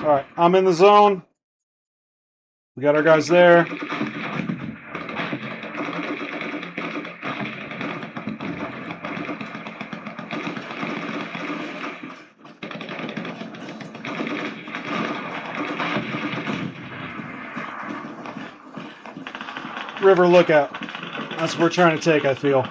Alright, I'm in the zone. We got our guys there. River lookout. That's what we're trying to take, I feel.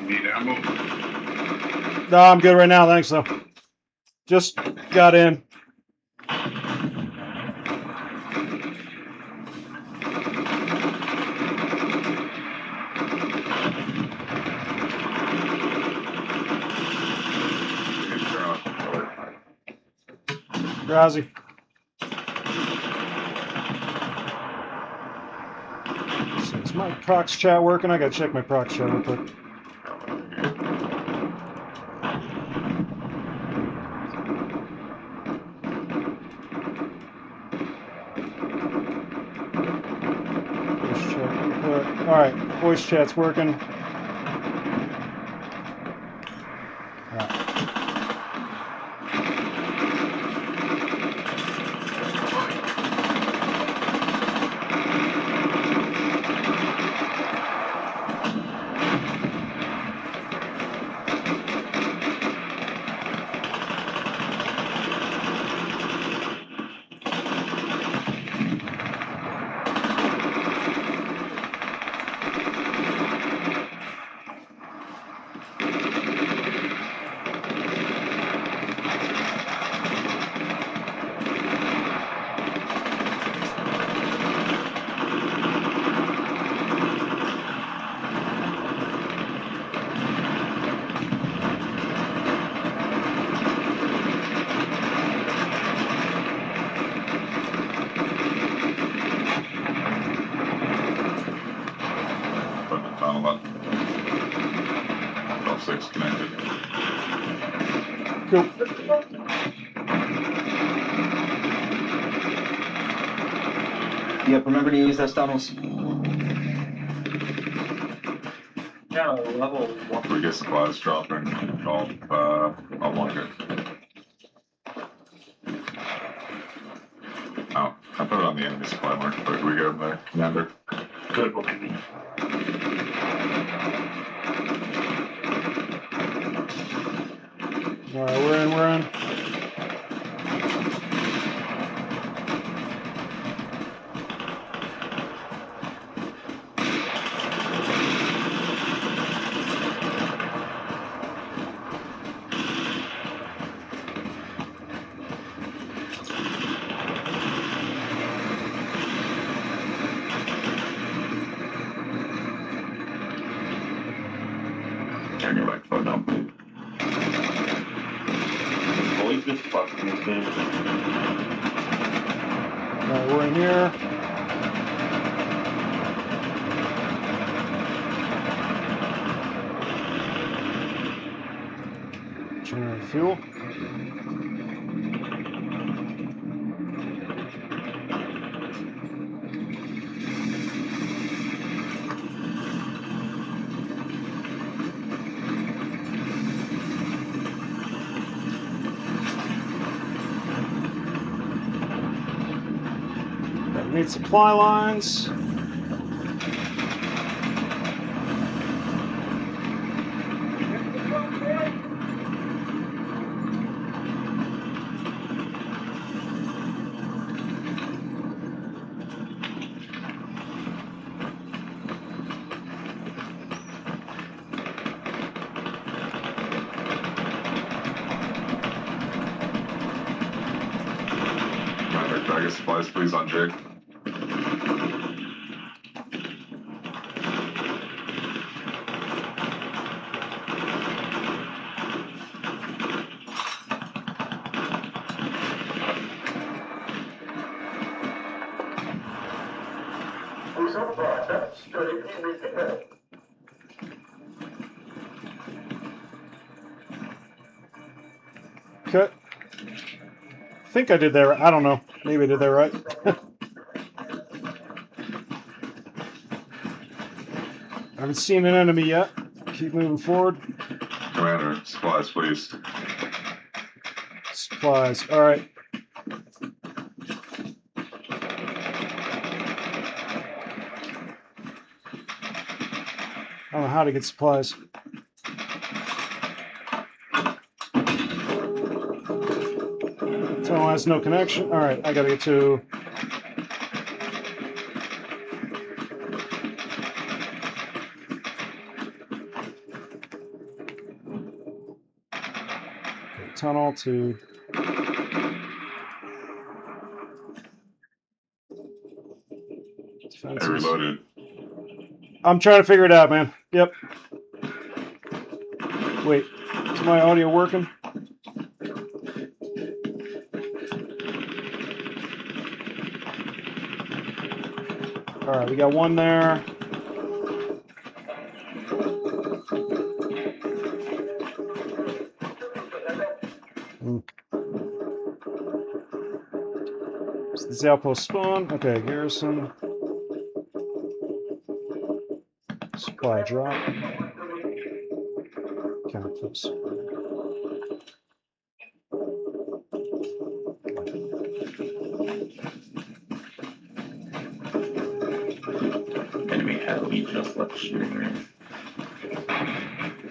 Need ammo? No, I'm good right now, thanks though. Just got in. Drowsy. So is my prox chat working? I gotta check my prox chat real quick. Voice chat input. Alright, voice chat's working. Alright. Six connected. Cool. Yep, remember to use those tunnels. Yeah, level one. We get supplies dropping off, I'll lock it. Oh, I put it on the enemy supply mark, but we get them there. Commander. Good, believe me. Alright, we're in, we're in. Turn your microphone down. Always just fucking this game. Alright, we're in here. Generate fuel. Need supply lines. Bag of supplies, please, on Jake. Okay. I think I did that right. I don't know. Maybe I did that right. I haven't seen an enemy yet. Keep moving forward. Commander, supplies, please. Supplies. All right. I don't know how to get supplies. Tunnel has no connection. All right, I gotta get to. Tunnel to. I reloaded. I'm trying to figure it out, man. Yep. Wait, is my audio working? All right, we got one there. So this outpost spawn. Okay, garrison. Supply drop. Count this. Enemy heli just left shooting range.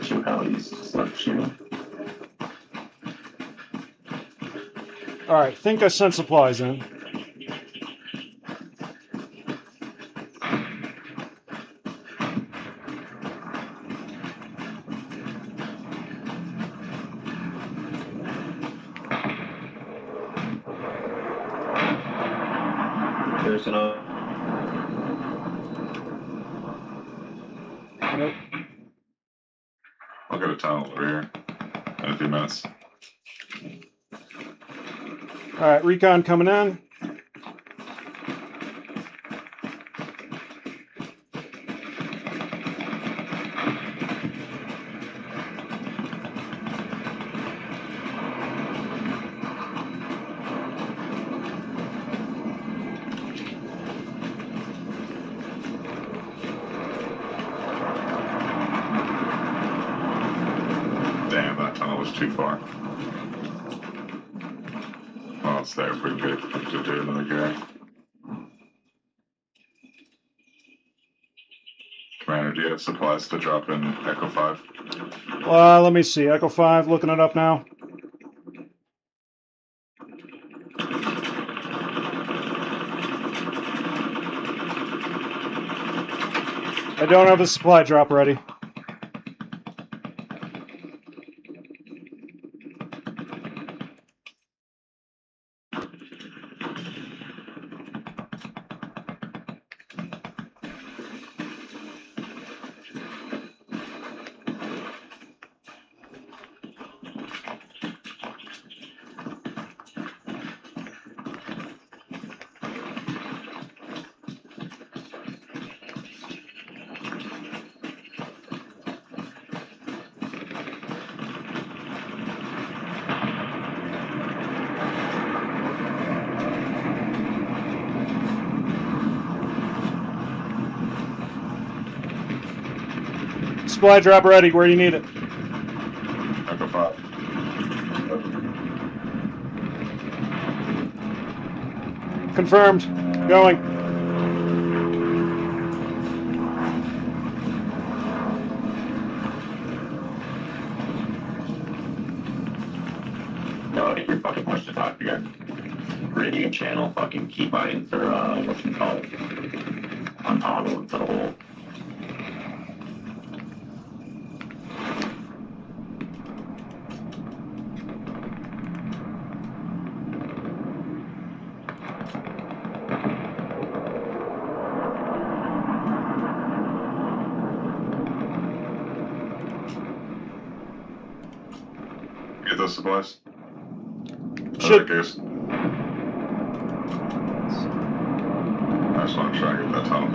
2 helis just left shooting. All right, think I sent supplies in. There's another. Nope. I'll go to tunnel over here in a few minutes. All right, recon coming in. Damn, that tunnel was too far. Well, it's there if we can get to do another guy. Commander, do you have supplies to drop in Echo 5? Let me see. Echo 5, looking it up now. I don't have a supply drop ready. supply drop ready. Where do you need it? Echo 5. Confirmed. Going. No, if you're fucking push to talk again. Radio channel fucking keybinds or what you call it. On toggle into the hole. Get those supplies. Should- Case. I just want to try and get that tunnel.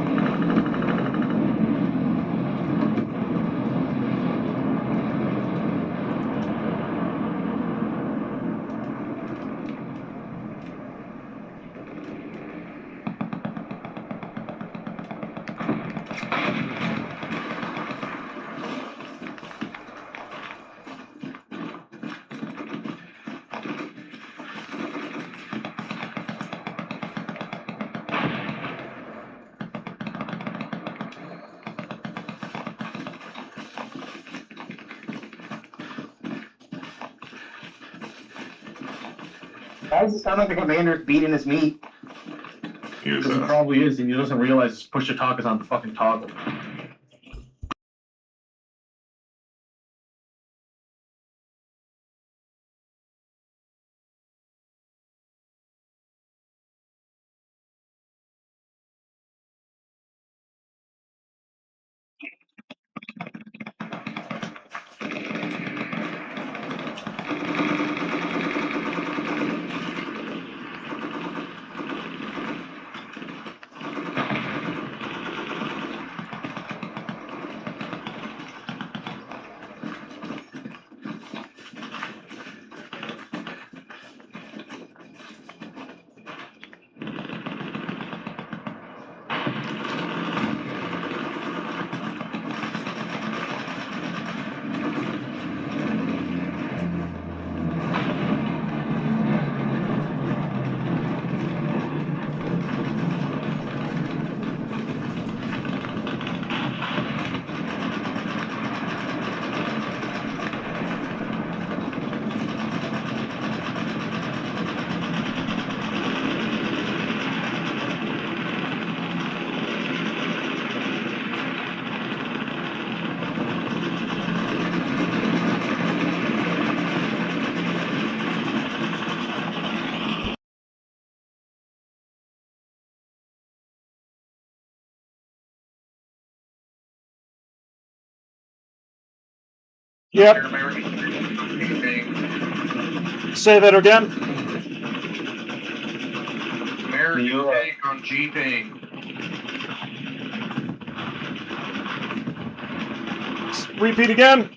Why does it sound like the commander's beating his meat? He is, Because it probably is, and he doesn't realize push to talk is on the fucking toggle. Yep. American Say that again. take on G-Ping. Repeat again.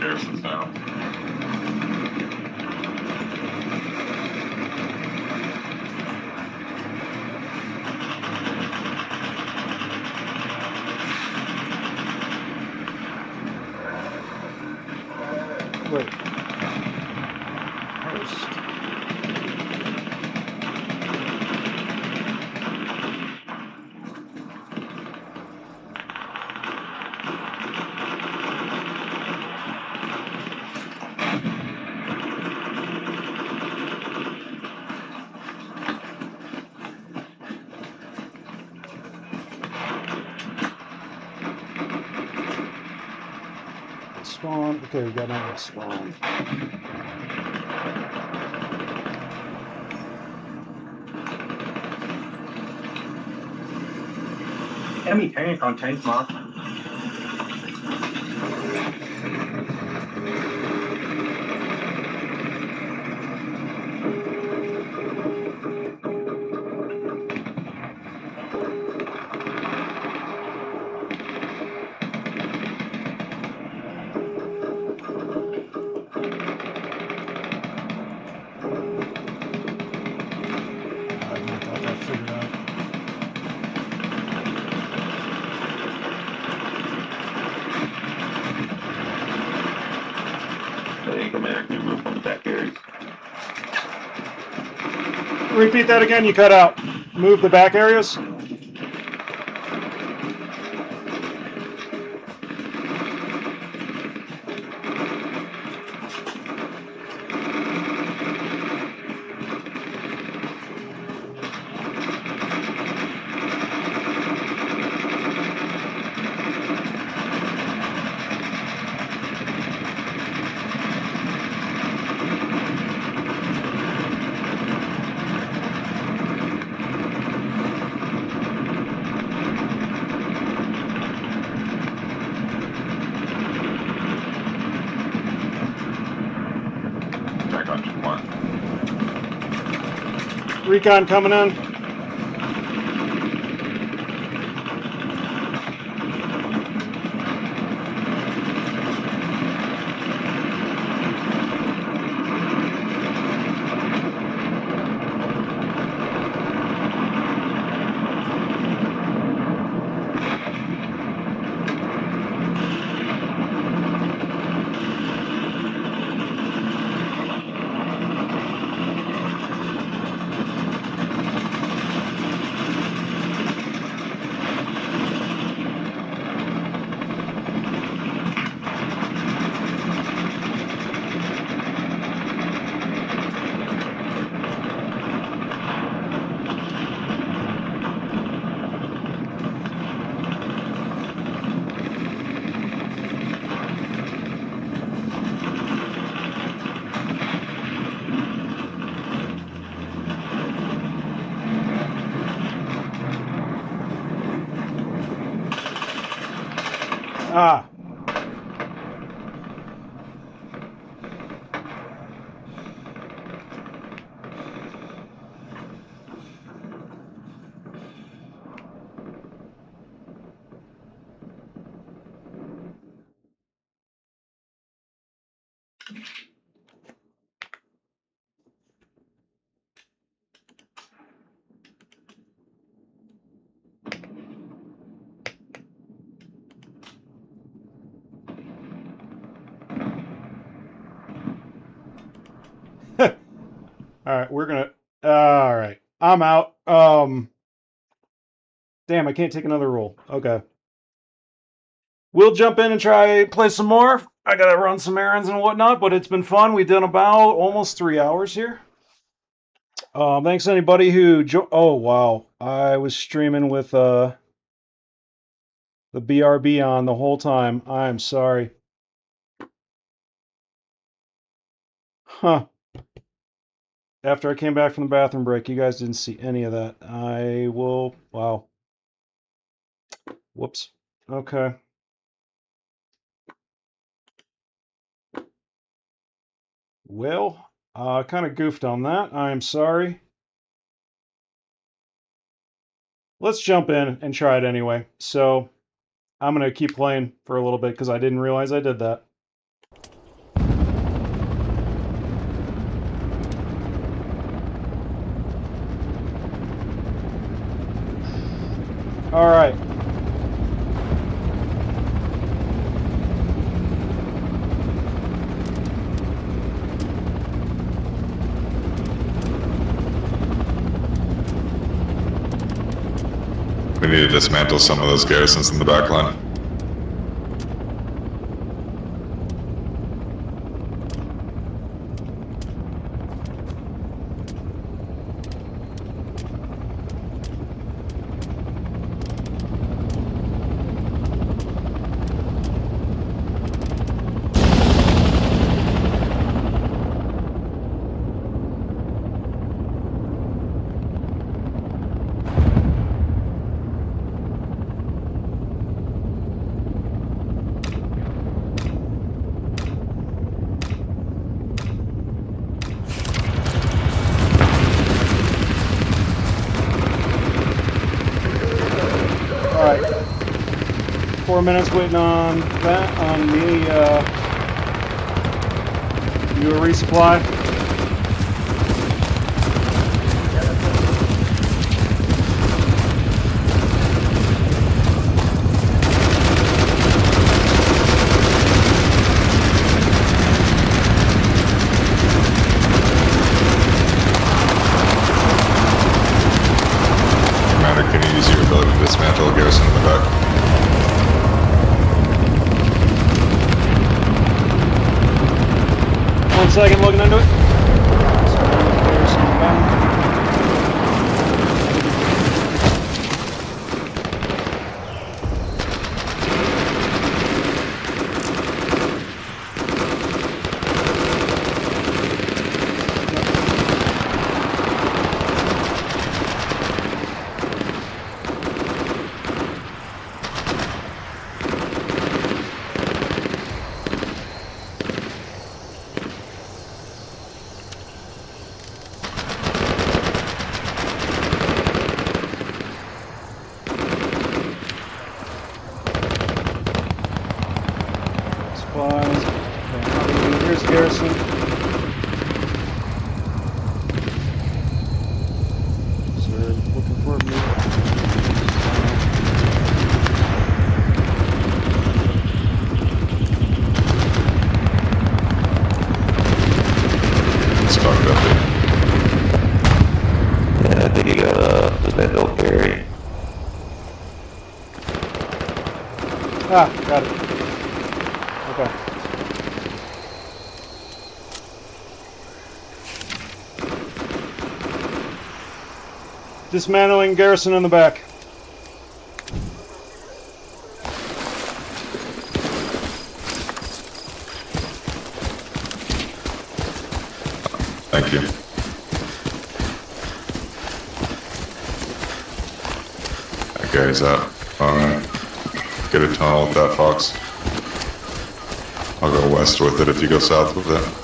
Garrison's down. Wait. First. Spawn. Okay, we got another spawn. Enemy tank on tank mark. I've not got that figured out. Hey, Commander, can you move from the back areas? Repeat that again, you cut out. Move the back areas. Back on 2-1. Recon coming in. Ah. All right, we're gonna. All right, I'm out. Damn, I can't take another roll. Okay, we'll jump in and try play some more. I gotta run some errands and whatnot, but it's been fun. We've done about almost 3 hours here. Thanks to anybody who. Oh wow, I was streaming with the BRB on the whole time. I'm sorry. Huh. After I came back from the bathroom break, you guys didn't see any of that. I will. Wow. Whoops. Okay. Well, kind of goofed on that. I'm sorry. Let's jump in and try it anyway. So I'm going to keep playing for a little bit because I didn't realize I did that. All right. We need to dismantle some of those garrisons in the back line. All right. 4 minutes waiting on that, on the, you a resupply? Commander, can you use your ability to dismantle a garrison in the back? 1 second, looking into it. Supplies. Okay, here's garrison. So we're looking for a move. It's fucked up here. Yeah, I think you got the Bendel carry. Ah, got it. Okay. Dismantling garrison in the back. Thank you. That guy's out. Alright. Get a tunnel with that fox. I'll go west with it if you go south with it.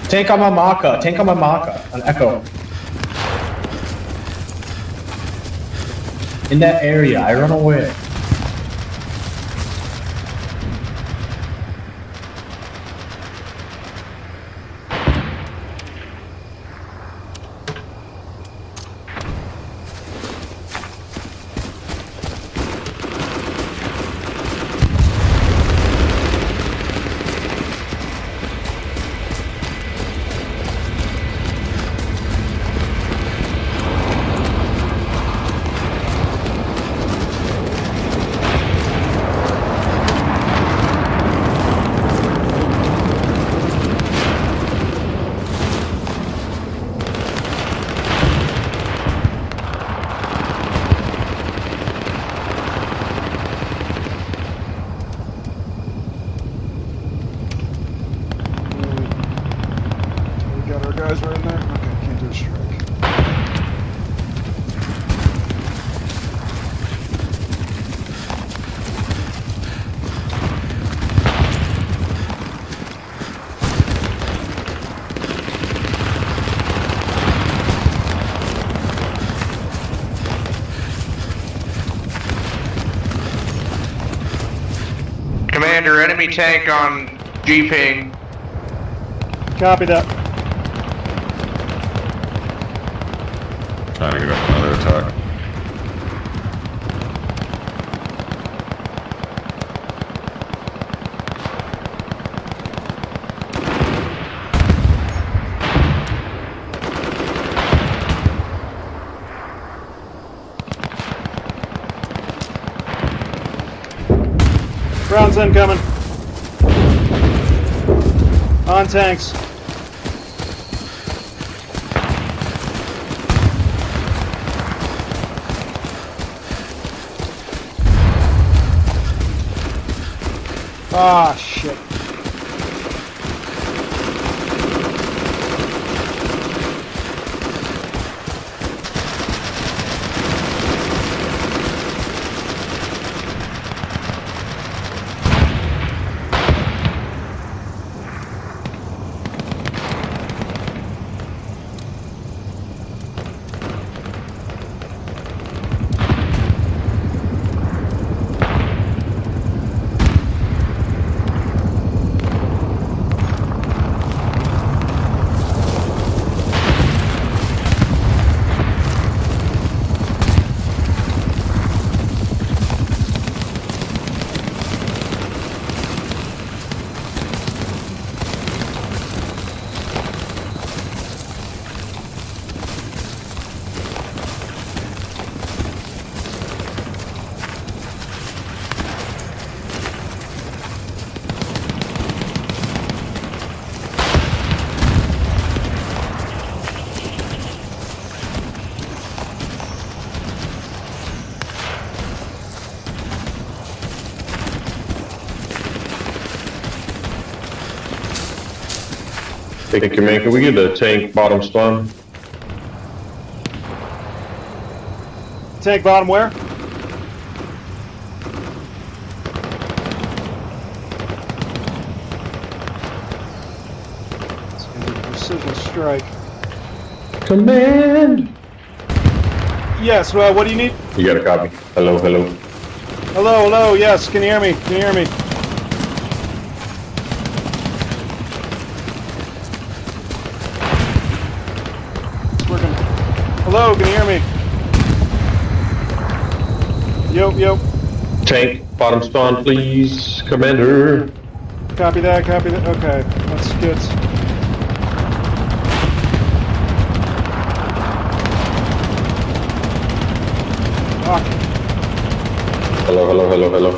Tank on my Maka. Tank on my Maka. An Echo. In that area, I run away. We got our guys right in there? Okay, can't do a strike. Commander, enemy tank on G-ping. Copy that. Trying to get up another attack. Rounds incoming. On tanks. Ah, shit. Thank you, man. Can we get a tank bottom stun? Tank bottom where? It's gonna be precision strike. Command! Yes, well, what do you need? You got a copy. Hello, hello. Hello, hello, yes, can you hear me? Can you hear me? It's working. Hello, can you hear me? Yo, yo. Tank bottom stun, please, Commander. Copy that, copy that. Okay, that's good. Fuck. Hello, hello, hello, hello.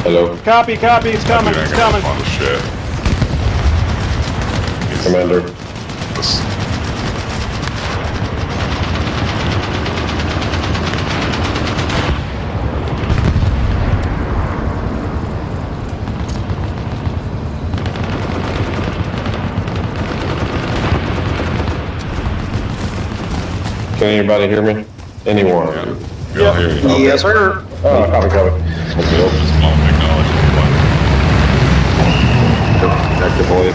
Hello, Copy, copy, it's coming, Dude, I it's got coming. a lot of shit. Commander. This- Can anybody hear me? Anyone? Yeah, I'll hear you. Okay. Yes, sir. Copy, copy. Okay, Just small technology. active boy.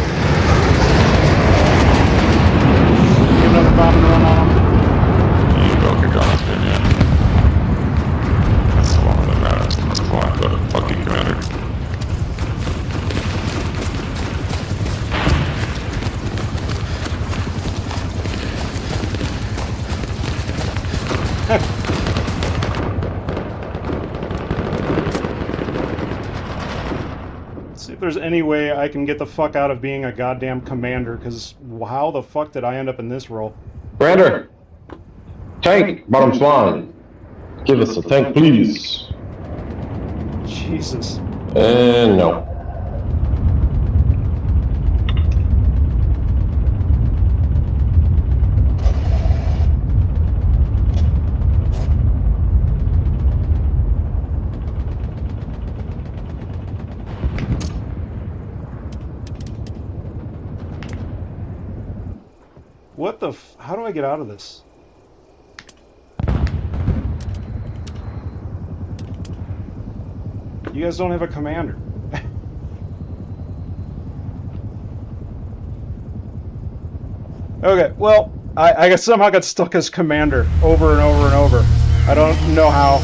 Get another bomb to run on them. You broke your Jonathan, yeah. Let's see if there's any way I can get the fuck out of being a goddamn commander, because how the fuck did I end up in this role? Commander! Tank, bottom line. Give us a tank, please. Jesus. And no. What the how do I get out of this? You guys don't have a commander. Okay, well, I somehow got stuck as commander over and over and over. I don't know how.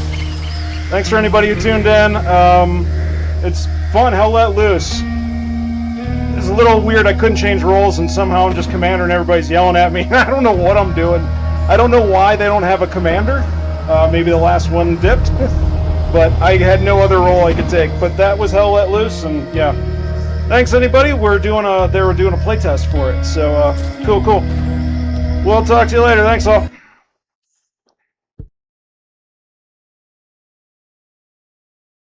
Thanks for anybody who tuned in. It's fun, hell let loose. It's a little weird, I couldn't change roles and somehow I'm just commander and everybody's yelling at me. I don't know what I'm doing. I don't know why they don't have a commander. Maybe the last one dipped. But I had no other role I could take. But that was hell let loose, and yeah. Thanks anybody. They were doing a playtest for it. So cool. We'll talk to you later. Thanks all.